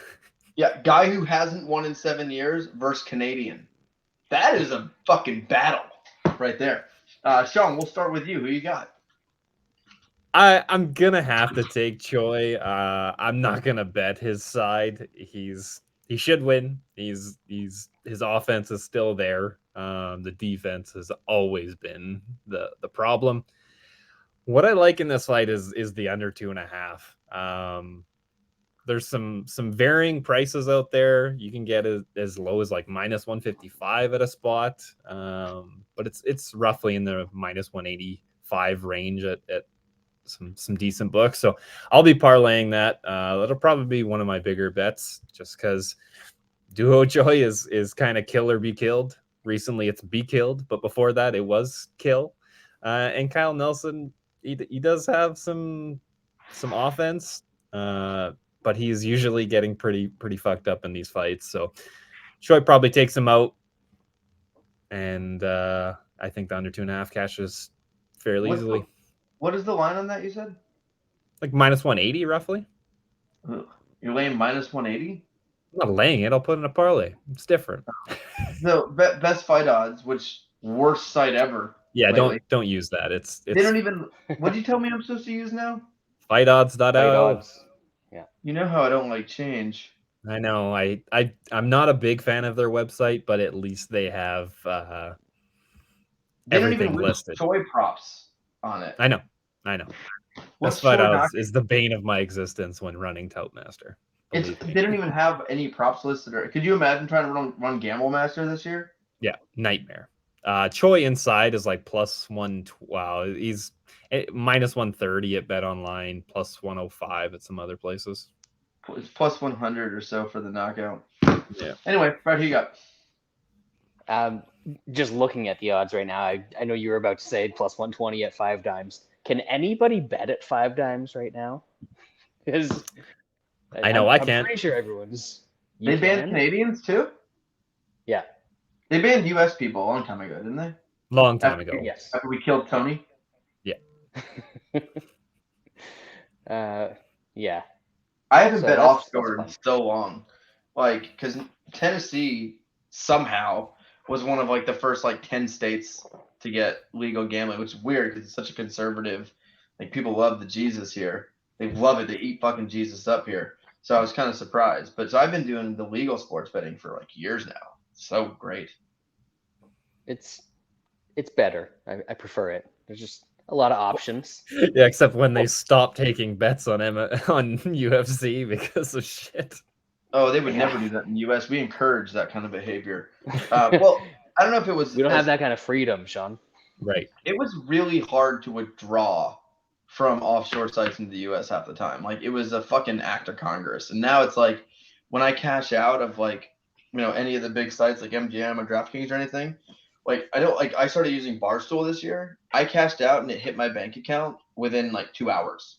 Yeah, guy who hasn't won in 7 years versus Canadian. That is a fucking battle right there. Shaun, we'll start with you. Who you got? I'm gonna have to take Choi. I'm not gonna bet his side. He should win. His offense is still there. The defense has always been the problem. What I like in this fight is the under 2.5. There's some varying prices out there. You can get as low as like minus 155 at a spot, but it's roughly in the minus 185 range at some decent books. So I'll be parlaying that. That'll probably be one of my bigger bets, just because Yoo-Ho Choi is kind of kill or be killed. Recently it's be killed, but before that it was kill. And Kyle Nelson, he does have some offense. but he's usually getting pretty fucked up in these fights. So Choi probably takes him out, and I think the under 2.5 cashes fairly easily. What is the line on that you said? Like minus 180 roughly. Ugh. You're laying minus 180? I'm not laying it. I'll put in a parlay. It's different. No, best fight odds, which worst site ever. Yeah, lately. don't use that. It's They don't even. What did you tell me I'm supposed to use now? Fightodds.io. Fight odds. Yeah. You know how I don't like change. I know. I'm not a big fan of their website, but at least they have They don't everything even list listed. Choi props on it. I know. What's Best Fight Choi Odds not- is the bane of my existence when running Toutmaster. They don't even have any props listed. Could you imagine trying to run Gamble Master this year? Yeah, nightmare. Choi inside is like plus 1. Wow, he's minus 130 at Bet Online, plus 105 at some other places. It's plus 100 or so for the knockout. Yeah. Anyway, Brad, who you got? Just looking at the odds right now, I know you were about to say plus 120 at 5 dimes. Can anybody bet at 5 dimes right now? Because I know I can't. I'm pretty sure everyone's. They banned Canadians too? Yeah. They banned U.S. people a long time ago, didn't they? Long time ago. Yes. After we killed Tony? Yeah. Yeah. I haven't So bet that's off score in fun. so long. Like, because Tennessee somehow was one of like the first like 10 states to get legal gambling, which is weird because it's such a conservative. Like, people love the Jesus here. They love it. They eat fucking Jesus up here. So I was kind of surprised. But so I've been doing the legal sports betting for like years now. So great. It's better. I prefer it. There's just a lot of options. Yeah, except when they stop taking bets on on UFC because of shit. Oh, they would never do that in the U.S. We encourage that kind of behavior. Well, I don't know if it was. We don't have that kind of freedom, Shaun. Right. It was really hard to withdraw from offshore sites in the U.S. half the time. Like, it was a fucking act of Congress. And now it's like, when I cash out of like, any of the big sites like MGM or DraftKings or anything, like, I started using Barstool this year. I cashed out and it hit my bank account within like 2 hours.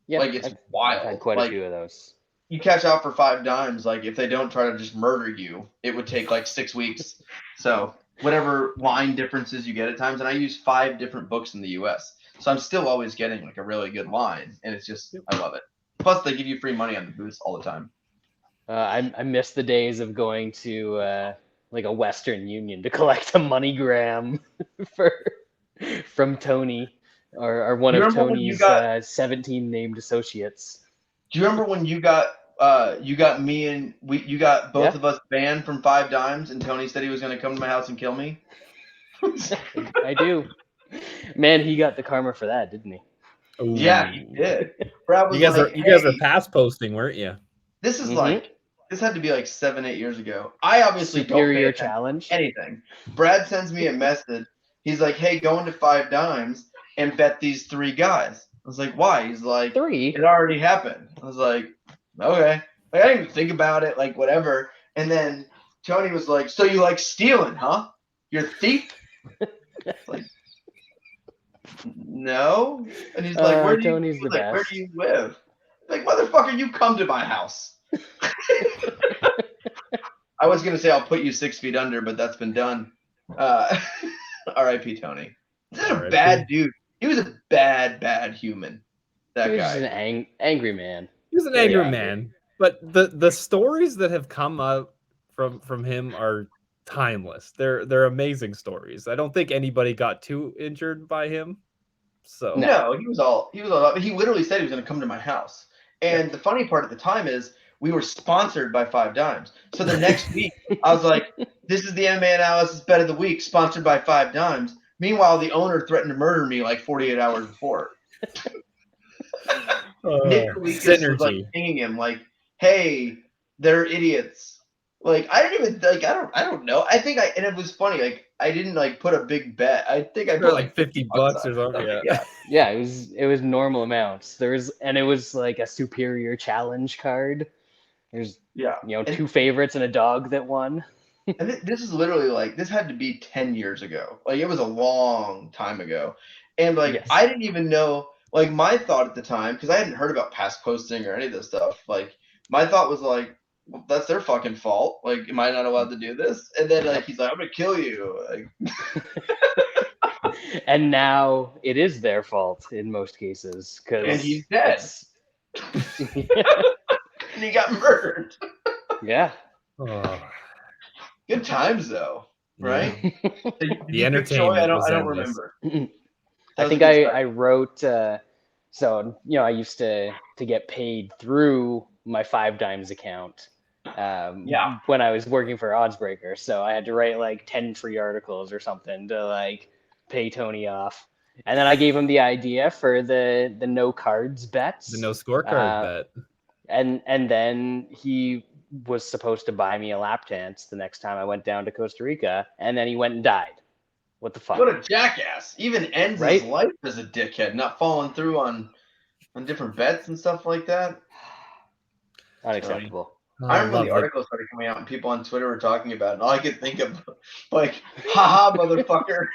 Yeah, Like, it's wild. I've had quite a few of those. You cash out for 5 dimes. Like, if they don't try to just murder you, it would take like 6 weeks. So whatever line differences you get at times, and I use 5 different books in the U.S. So I'm still always getting like a really good line, and it's just, I love it. Plus, they give you free money on the booths all the time. I miss the days of going to like a Western Union to collect a MoneyGram from Tony or one of Tony's 17 named associates. Do you remember when you got me and you got both of us banned from 5 dimes, and Tony said he was going to come to my house and kill me? I do. Man, he got the karma for that, didn't he? Ooh. Yeah, he did. Brad was You guys like, are pass posting, weren't you? This is like, this had to be like 7-8 years ago. I obviously Superior don't pay challenge. anything. Brad sends me a message. He's like, hey, go into 5 dimes and bet these 3 guys. I was like, why? He's like, 3? It already happened. I was like, okay. Like, I didn't even think about it, like, whatever. And then Tony was like, so you like stealing, huh? You're a thief? Like, no. And he's like, where do you live? Like, motherfucker, you come to my house. I was going to say I'll put you 6 feet under, but that's been done. R.I.P. Tony. He's a bad dude. He was a bad human. That guy. He was just an angry man. He was an angry man. But the stories that have come out from him are timeless. They're amazing stories. I don't think anybody got too injured by him. So no, he was all. He literally said he was going to come to my house. And the funny part at the time is we were sponsored by 5 dimes. So the next week I was like, this is the MMA Analysis Bet of the Week, sponsored by 5 dimes. Meanwhile, the owner threatened to murder me like 48 hours before. Nick Kalikas was like pinging him like, hey, they're idiots. Like, I didn't even like, I don't know. I think and it was funny. Like, I didn't like put a big bet. I think I put like $50 or something. Yeah, it was normal amounts. And it was like a superior challenge card. There's 2 favorites and a dog that won. And this is literally like, this had to be 10 years ago. Like, it was a long time ago. And like, I didn't even know Like my thought at the time, because I hadn't heard about past posting or any of this stuff. Like my thought was like, well, that's their fucking fault. Like, am I not allowed to do this? And then like he's like, I'm gonna kill you. Like, And now it is their fault in most cases because and he's dead. And he got murdered. Yeah. Oh, Good times though, right? yeah. Did The you pick Choi? entertainment I was don't endless. remember. I think I wrote. So I used to get paid through my 5 Dimes account. When I was working for Oddsbreaker, so I had to write like 10 free articles or something to like pay Tony off. And then I gave him the idea for the no cards bets. The no scorecard bet. And then he was supposed to buy me a lap dance the next time I went down to Costa Rica, and then he went and died. What the fuck? What a jackass! Even ends his life as a dickhead, not following through on different bets and stuff like that. Unacceptable. I remember when the articles started coming out and people on Twitter were talking about it, and all I could think of, like, haha, motherfucker.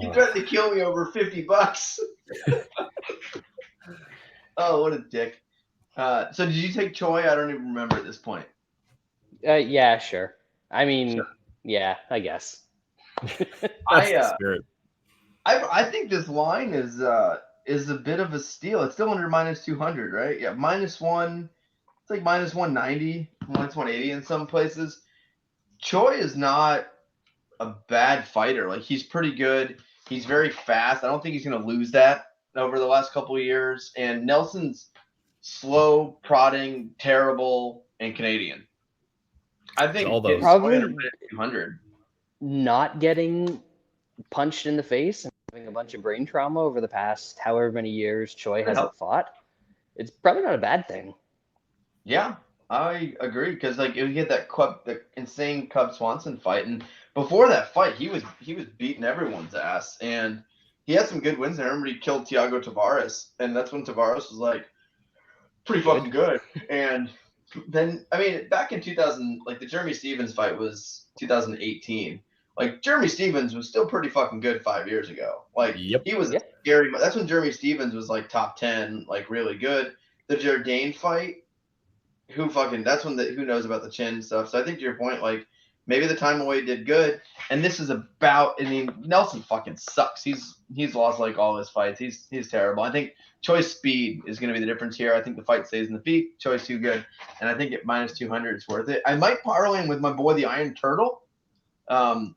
He threatened to kill me over $50. Oh, what a dick. So did you take Choi? I don't even remember at this point. Yeah, sure. I mean, yeah, I guess. I think this line is a bit of a steal. It's still under -200, right? Yeah, -1. It's like -190, -180 in some places. Choi is not a bad fighter. Like he's pretty good. He's very fast. I don't think he's going to lose that over the last couple of years. And Nelson's slow, prodding, terrible, and Canadian. I think all those probably 200. Not getting punched in the face and having a bunch of brain trauma over the past however many years Choi hasn't fought. It's probably not a bad thing. Yeah, I agree because like he had the insane Cub Swanson fight, and before that fight, he was beating everyone's ass, and he had some good wins. I remember he killed Thiago Tavares, and that's when Tavares was like pretty fucking good. And then I mean, back in 2000, like the Jeremy Stevens fight was 2018. Like Jeremy Stevens was still pretty fucking good 5 years ago. Like he was scary. That's when Jeremy Stevens was like top 10, like really good. The Jourdain fight. That's when who knows about the chin stuff. So I think to your point, like maybe the time away did good. And this is about, I mean, Nelson fucking sucks. He's lost like all his fights. He's terrible. I think Choi's speed is going to be the difference here. I think the fight stays in the feet. Choi's too good. And I think at -200 it's worth it. I might parlay in with my boy, the Iron Turtle,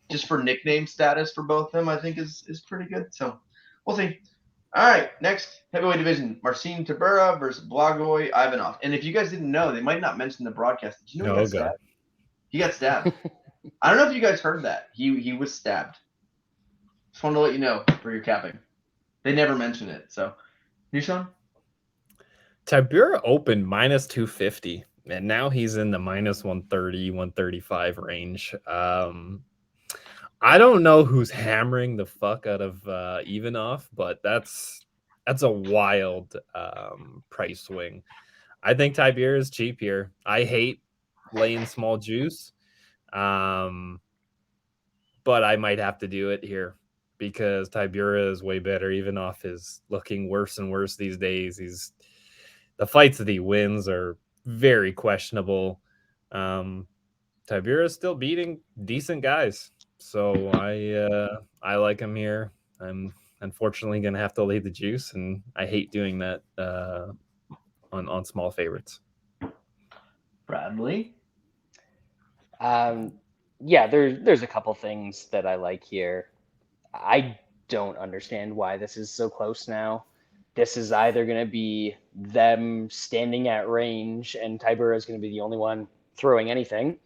just for nickname status for both of them, I think is pretty good. So we'll see. All right, next heavyweight division: Marcin Tybura versus Blagoy Ivanov. And if you guys didn't know, they might not mention the broadcast. Did you know he got stabbed? He got stabbed. I don't know if you guys heard that. He was stabbed. Just wanted to let you know for your capping. They never mention it. So, you, Shaun? Tybura opened -250, and now he's in the -130, 135 range. I don't know who's hammering the fuck out of Ivanov, but that's a wild price swing. I think Tybura is cheap here. I hate laying small juice, but I might have to do it here because Tybura is way better. Ivanov is looking worse and worse these days. The fights that he wins are very questionable. Tybura is still beating decent guys. So I like him here. I'm unfortunately going to have to lay the juice, and I hate doing that on small favorites. Bradley? Yeah, there's a couple things that I like here. I don't understand why this is so close now. This is either going to be them standing at range and Tybura is going to be the only one throwing anything,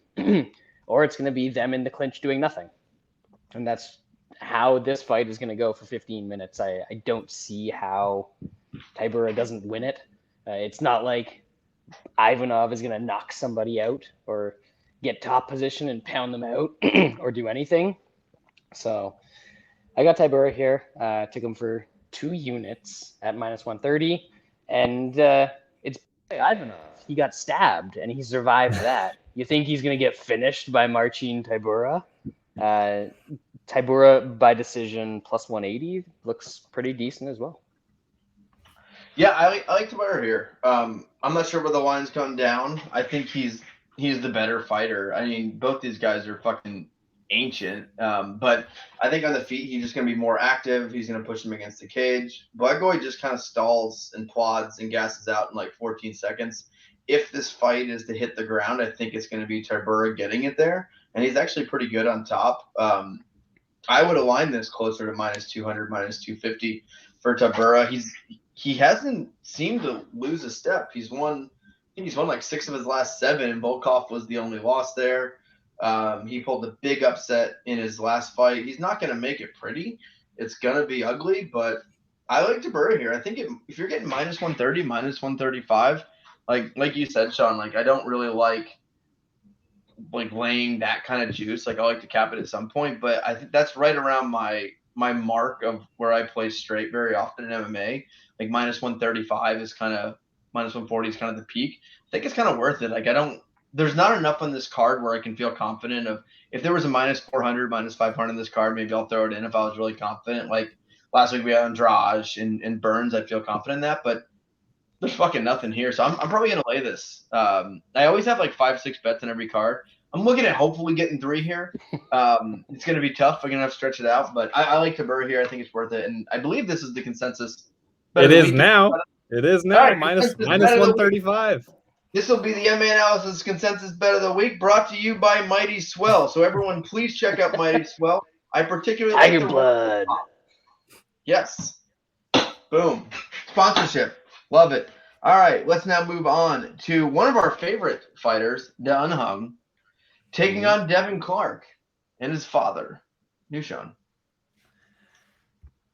or it's going to be them in the clinch doing nothing. And that's how this fight is going to go for 15 minutes. I don't see how Tybura doesn't win it. It's not like Ivanov is going to knock somebody out or get top position and pound them out or do anything. So I got Tybura here. Took him for 2 units at -130. And it's Ivanov. He got stabbed and he survived that. You think he's going to get finished by Marcin Tybura? Tybura by decision plus 180 looks pretty decent as well. Yeah, I like Tybura here. I'm not sure where the line's come down. I think he's the better fighter. I mean, both these guys are fucking ancient. But I think on the feet, he's just going to be more active. He's going to push him against the cage. Blagoy just kind of stalls and plods and gasses out in like 14 seconds. If this fight is to hit the ground, I think it's going to be Tybura getting it there. And he's actually pretty good on top. I would align this closer to minus 200, minus 250 for Tybura. He hasn't seemed to lose a step. He's won like 6 of his last 7, and Volkov was the only loss there. He pulled a big upset in his last fight. He's not going to make it pretty. It's going to be ugly, but I like Tybura here. I think if you're getting minus 130, minus 135, like you said, Shaun, like I don't really like laying that kind of juice. Like I like to cap it at some point, but I think that's right around my mark of where I play straight very often in MMA. Like minus 135 is kind of minus 140 is kind of the peak. I think it's kind of worth it. Like there's not enough on this card where I can feel confident of if there was a minus 400, minus 500 in this card, maybe I'll throw it in if I was really confident. Like last week we had Andrade and Burns, I'd feel confident in that, but there's fucking nothing here. So I'm probably going to lay this. I always have like 5-6 bets in every card. I'm looking at hopefully getting 3 here. It's going to be tough. I'm going to have to stretch it out, but I like Tybura here. I think it's worth it. And I believe this is the consensus. It is now. It is now. Right, minus 135. This will be the MMA Analysis Consensus Bet of the Week, brought to you by Mighty Swell. So everyone, please check out Mighty Swell. I particularly like Tiger Blood. Yes. Boom. Sponsorship. Love it. All right, let's now move on to one of our favorite fighters, the Unhung, taking on Devin Clark and his father, New Shaun.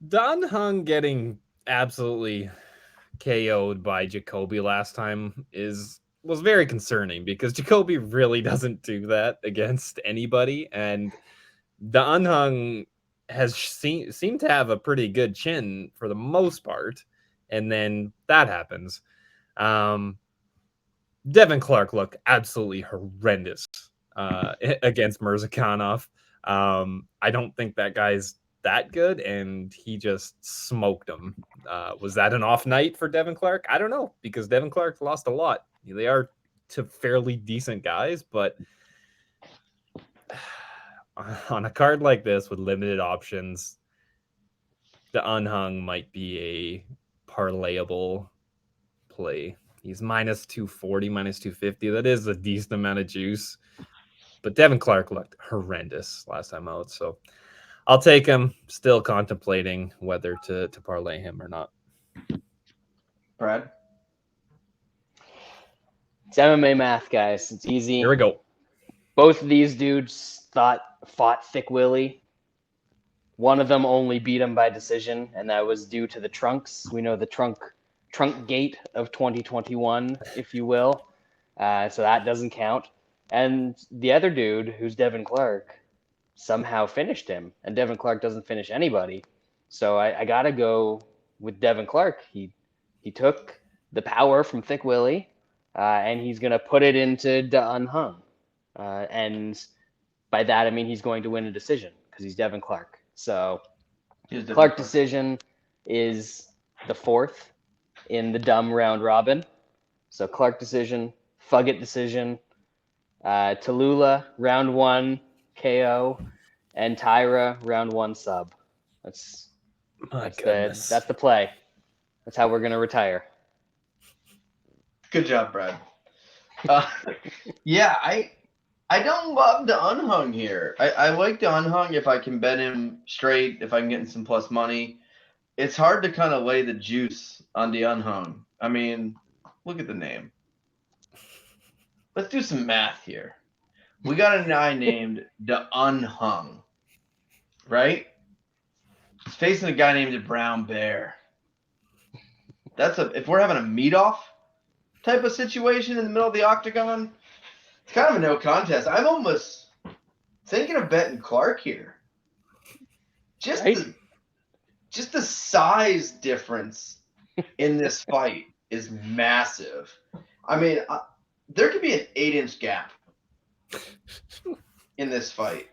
Don Hung getting absolutely KO'd by Jacoby last time was very concerning because Jacoby really doesn't do that against anybody, and the Unhung has seemed to have a pretty good chin for the most part, and then that happens. Devin Clark looked absolutely horrendous against Mirzakhanov. I don't think that guy's that good, and he just smoked him. Was that an off night for Devin Clark? I don't know, because Devin Clark lost a lot. They are to fairly decent guys, but on a card like this with limited options, the Unhung might be a parlayable play. He's minus 240, minus 250. That is a decent amount of juice, but Devin Clark looked horrendous last time out, so I'll take him. Still contemplating whether to parlay him or not. Brad? It's MMA math, guys. It's easy. Here we go. Both of these dudes fought Thick Willie. One of them only beat him by decision, and that was due to the trunks. We know the trunk gate of 2021, if you will. So that doesn't count. And the other dude, who's Devin Clark, somehow finished him, and Devin Clark doesn't finish anybody. So I gotta go with Devin Clark. He took the power from Thick Willie, and he's gonna put it into the Unhung. And by that I mean he's going to win a decision because he's Devin Clark. So Clark decision is the 4th in the dumb round robin. So Clark decision, Fugget decision, Tallulah round 1 KO, and Tyra round 1 sub. That's the play. That's how we're gonna retire. Good job, Brad. Yeah, I don't love the Unhung here. I like the Unhung if I can bet him straight, if I can get in some plus money. It's hard to kind of lay the juice on the Unhung. I mean, look at the name. Let's do some math here. We got a guy named the Unhung, right? He's facing a guy named the Brown Bear. If we're having a meet-off type of situation in the middle of the octagon, it's kind of a no contest. I'm almost thinking of betting Clark here. Just the size difference in this fight is massive. I mean, there could be an 8-inch gap in this fight.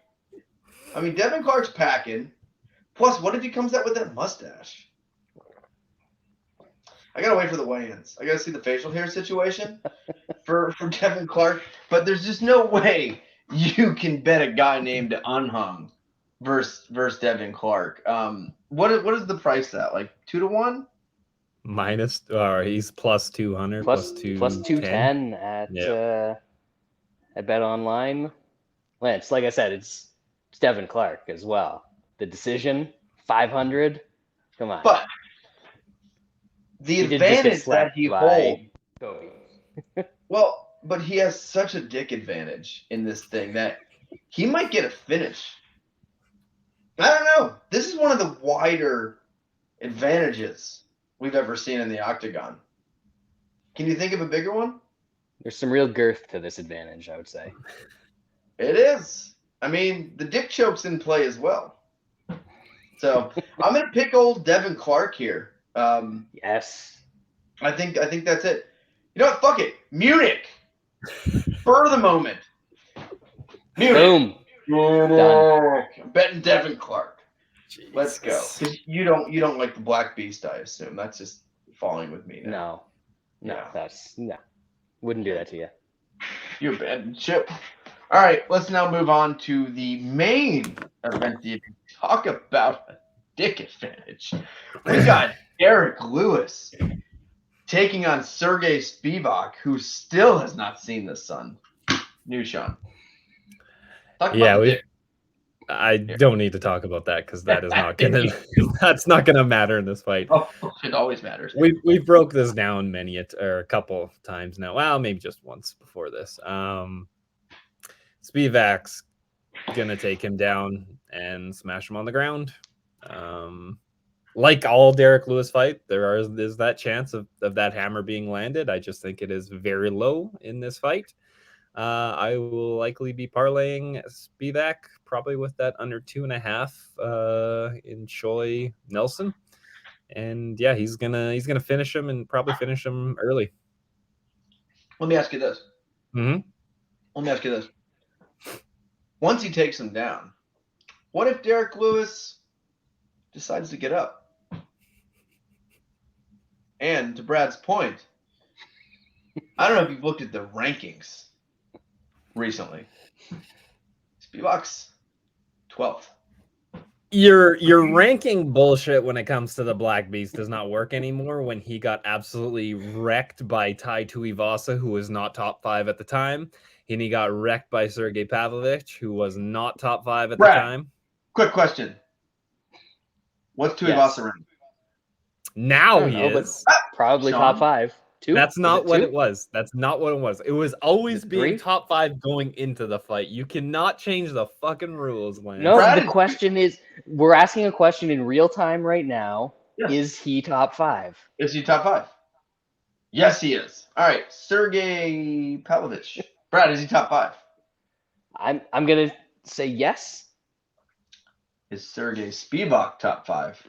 I mean, Devin Clark's packing. Plus, what if he comes out with that mustache? I gotta wait for the weigh-ins. I gotta see the facial hair situation for Devin Clark. But there's just no way you can bet a guy named Unhung versus Devin Clark. What is the price at? Like 2-1? Minus, or he's plus 200, plus 210 at Bet Online. Lance, like I said, it's Devin Clark as well. The decision 500. Come on. But the advantage that he holds. Well, but he has such a dick advantage in this thing that he might get a finish. I don't know. This is one of the wider advantages we've ever seen in the octagon. Can you think of a bigger one? There's some real girth to this advantage, I would say. It is. I mean, the dick choke's in play as well. So I'm gonna pick old Devin Clark here. Yes. I think that's it. You know what? Fuck it. Munich. For the moment. Munich. Boom. Done. I'm betting Devin Clark. Jesus. Let's go. 'Cause you don't like the Black Beast, I assume. That's just falling with me now. No. Wouldn't do that to you. You're betting chip. All right, let's now move on to the main event. Talk about a dick advantage. We got Derek Lewis taking on Sergey Spivak, who still has not seen the sun. New Shaun. I don't need to talk about that because that is not gonna matter in this fight. Oh, it always matters. We broke this down a couple of times now. Well, maybe just once before this. Spivak's gonna take him down and smash him on the ground. Like all Derek Lewis fight, there's that chance of that hammer being landed. I just think it is very low in this fight. I will likely be parlaying Spivak probably with that under 2.5 in Choi Nelson. And yeah, he's gonna finish him and probably finish him early. Let me ask you this. Mm-hmm. Let me ask you this. Once he takes him down, what if Derek Lewis decides to get up? And to Brad's point, I don't know if you've looked at the rankings recently. Spivak's 12th. Your ranking bullshit when it comes to the Black Beast does not work anymore when he got absolutely wrecked by Tai Tuivasa, who was not top 5 at the time. And he got wrecked by Sergey Pavlovich, who was not top 5 at the time. Quick question. What's Tuivasa ranked? Now he is. Probably Shaun? top 5. 2? That's not what 2? it was. That's not what it was. It was always being top 5 going into the fight. You cannot change the fucking rules, Lance. No, the question is, we're asking a question in real time right now. Yes. Is he top 5? Is he top 5? Yes, he is. All right, Sergey Pavlovich. Brad, is he top 5? I'm gonna say yes. Is Sergey Spivak top 5?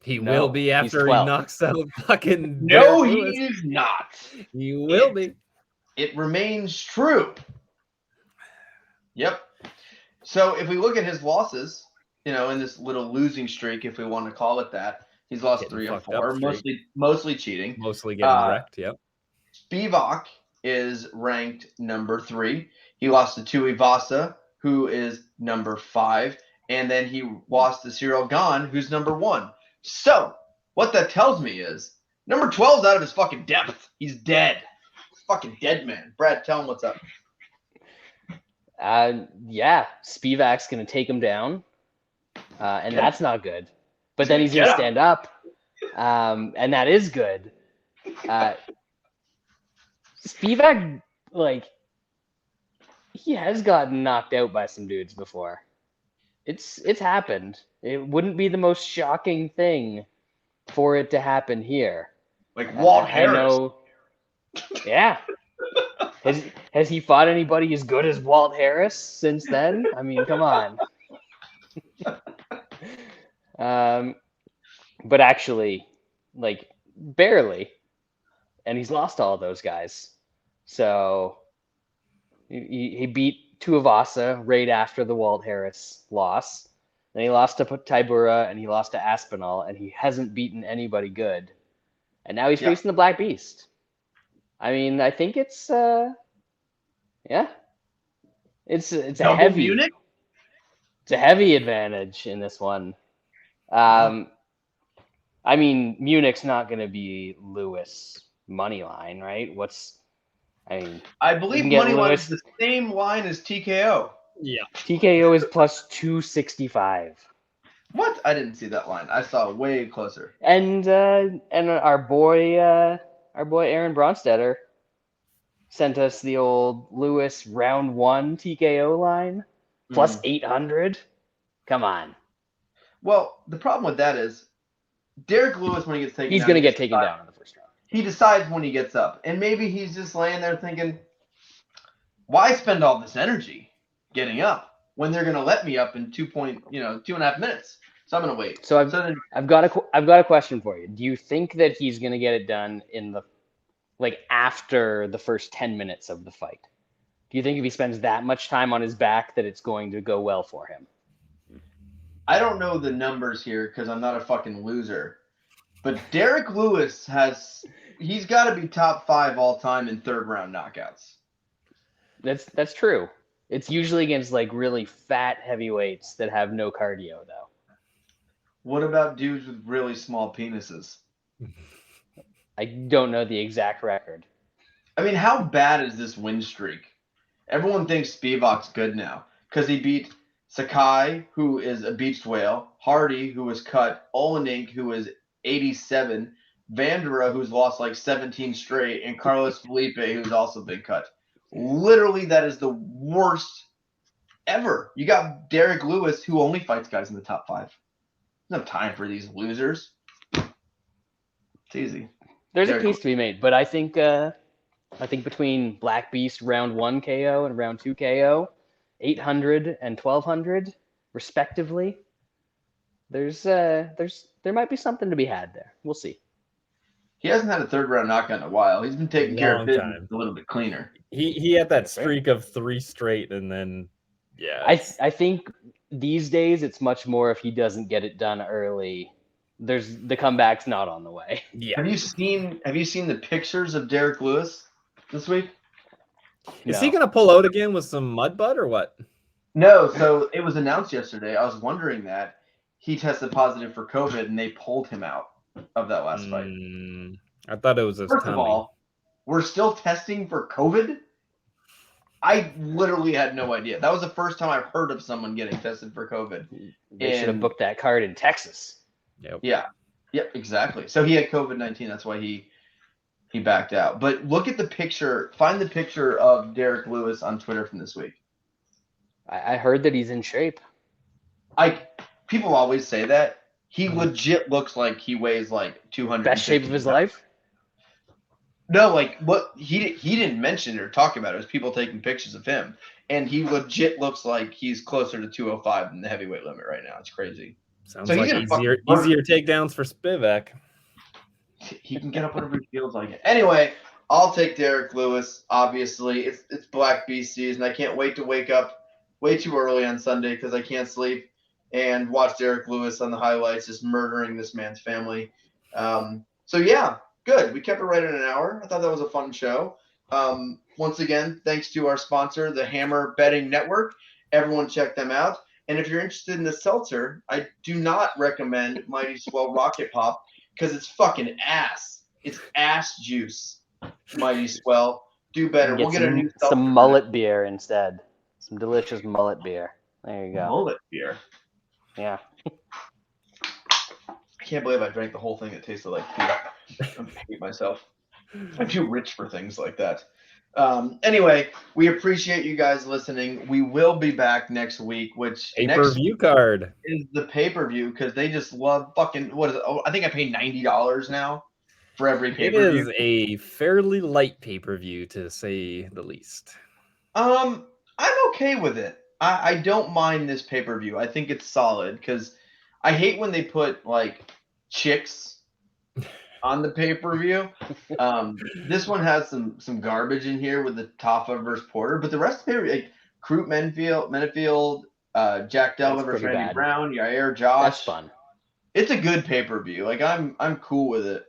He will be after he knocks out fucking. No, he is not. He will be. It remains true. Yep. So if we look at his losses, in this little losing streak, if we want to call it that, he's lost 3 or 4, mostly cheating. Mostly getting wrecked, yep. Spivak is ranked number 3. He lost to Tuivasa, who is number 5, and then he lost to Cyril Gane, who's number 1. So, what that tells me is number 12's out of his fucking depth. He's dead. Fucking dead man. Brad, tell him what's up. Yeah, Spivak's going to take him down, and that's not good. But then he's going to stand up, and that is good. Spivak, he has gotten knocked out by some dudes before. It's happened. It wouldn't be the most shocking thing for it to happen here. Like Walt Harris. I know. Yeah. Has he fought anybody as good as Walt Harris since then? I mean, come on. But actually, barely. And he's lost all those guys. So he beat Tuivasa right after the Walt Harris loss. Then he lost to Tybura and he lost to Aspinall, and he hasn't beaten anybody good. And now he's facing the Black Beast. I mean, I think it's it's a Double heavy Munich? It's a heavy advantage in this one. I mean, Munich's not going to be Lewis money line, right? I believe money line is the same line as TKO. Yeah. TKO is plus 265. What? I didn't see that line. I saw way closer. And our boy Aaron Bronstetter sent us the old Lewis round 1 TKO line plus 800. Come on. Well, the problem with that is Derek Lewis, when he gets taken down, he's going to get taken down in the first round. He decides when he gets up. And maybe he's just laying there thinking, why spend all this energy getting up when they're going to let me up in 2.5 minutes? So I'm going to wait. So I've got a question for you. Do you think that he's going to get it done in the after the first 10 minutes of the fight? Do you think if he spends that much time on his back that it's going to go well for him? I don't know the numbers here because I'm not a fucking loser. But Derek Lewis he's got to be top 5 all time in third round knockouts. That's true. It's usually against really fat heavyweights that have no cardio though. What about dudes with really small penises? I don't know the exact record. I mean, how bad is this win streak? Everyone thinks Spivak's good now because he beat Sakai, who is a beached whale, Hardy, who was cut, Olenek, who is 87, Vandera, who's lost 17 straight, and Carlos Felipe, who's also been cut. Literally, that is the worst ever. You got Derek Lewis, who only fights guys in the top 5. There's no time for these losers. It's easy. There's a case to be made, but I think between Black Beast round 1 KO and round 2 KO, 800 and 1200 respectively, there might be something to be had there. We'll see. He hasn't had a third round knockout in a while. He's been taking care of business a little bit cleaner. He had that streak of 3 straight, and then I think these days it's much more if he doesn't get it done early. The comeback's not on the way. Yeah. Have you seen the pictures of Derek Lewis this week? Is he going to pull out again with some mud butt or what? No. So it was announced yesterday. I was wondering that he tested positive for COVID and they pulled him out of that last fight. I thought it was his First tummy. of all, we're still testing for COVID? I literally had no idea. That was the first time I've heard of someone getting tested for COVID. They should have booked that card in Texas. Yep. Yeah. Yep, exactly. So he had COVID-19. That's why he backed out. But look at the picture. Find the picture of Derek Lewis on Twitter from this week. I heard that he's in shape. People always say that. He legit looks like he weighs 200. Best shape of his life? No, what he didn't mention or talk about it. It was people taking pictures of him. And he legit looks like he's closer to 205 than the heavyweight limit right now. It's crazy. Sounds like easier takedowns for Spivak. He can get up whenever he feels like it. Anyway, I'll take Derek Lewis, obviously. It's Black Beast season. I can't wait to wake up way too early on Sunday because I can't sleep and watch Derek Lewis on the highlights just murdering this man's family. So, yeah, good. We kept it right at an hour. I thought that was a fun show. Once again, thanks to our sponsor, the Hammer Betting Network. Everyone check them out. And if you're interested in the seltzer, I do not recommend Mighty Swell Rocket Pop because it's fucking ass. It's ass juice. Mighty Swell. Do better. We'll get a new seltzer. Some mullet beer instead. Some delicious mullet beer. There you go. Mullet beer. Yeah. I can't believe I drank the whole thing that tasted like pee. I hate myself. I'm too rich for things like that. Anyway, we appreciate you guys listening. We will be back next week, which pay-per-view card is the pay-per-view because they just love fucking what is it? Oh, I think I pay $90 now for every pay-per-view. It is a fairly light pay-per-view to say the least. I'm okay with it. I don't mind this pay-per-view. I think it's solid because I hate when they put chicks on the pay-per-view. This one has some garbage in here with the Taffa versus Porter, but the rest of the pay-per-view, Crute Menifield, Jack Della versus Randy bad. Brown, Yair Josh. That's fun. It's a good pay-per-view. Like I'm cool with it.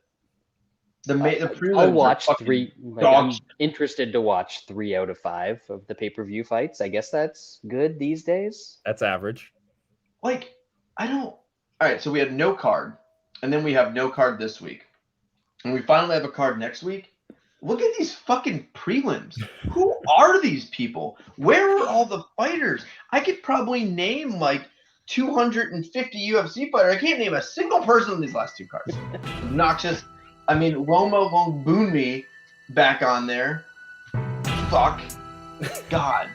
The prelims I'll watch are three. fucking Like, I'm interested to watch 3 out of 5 of the pay-per-view fights. I guess that's good these days. That's average. Like, I don't. All right, so we had no card, and then we have no card this week, and we finally have a card next week. Look at these fucking prelims. Who are these people? Where are all the fighters? I could probably name like 250 UFC fighters. I can't name a single person in these last 2 cards. Obnoxious. I mean, Lomo Longbunmi back on there. Fuck. God.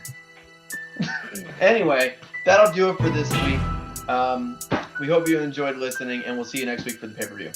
Anyway, that'll do it for this week. We hope you enjoyed listening, and we'll see you next week for the pay-per-view.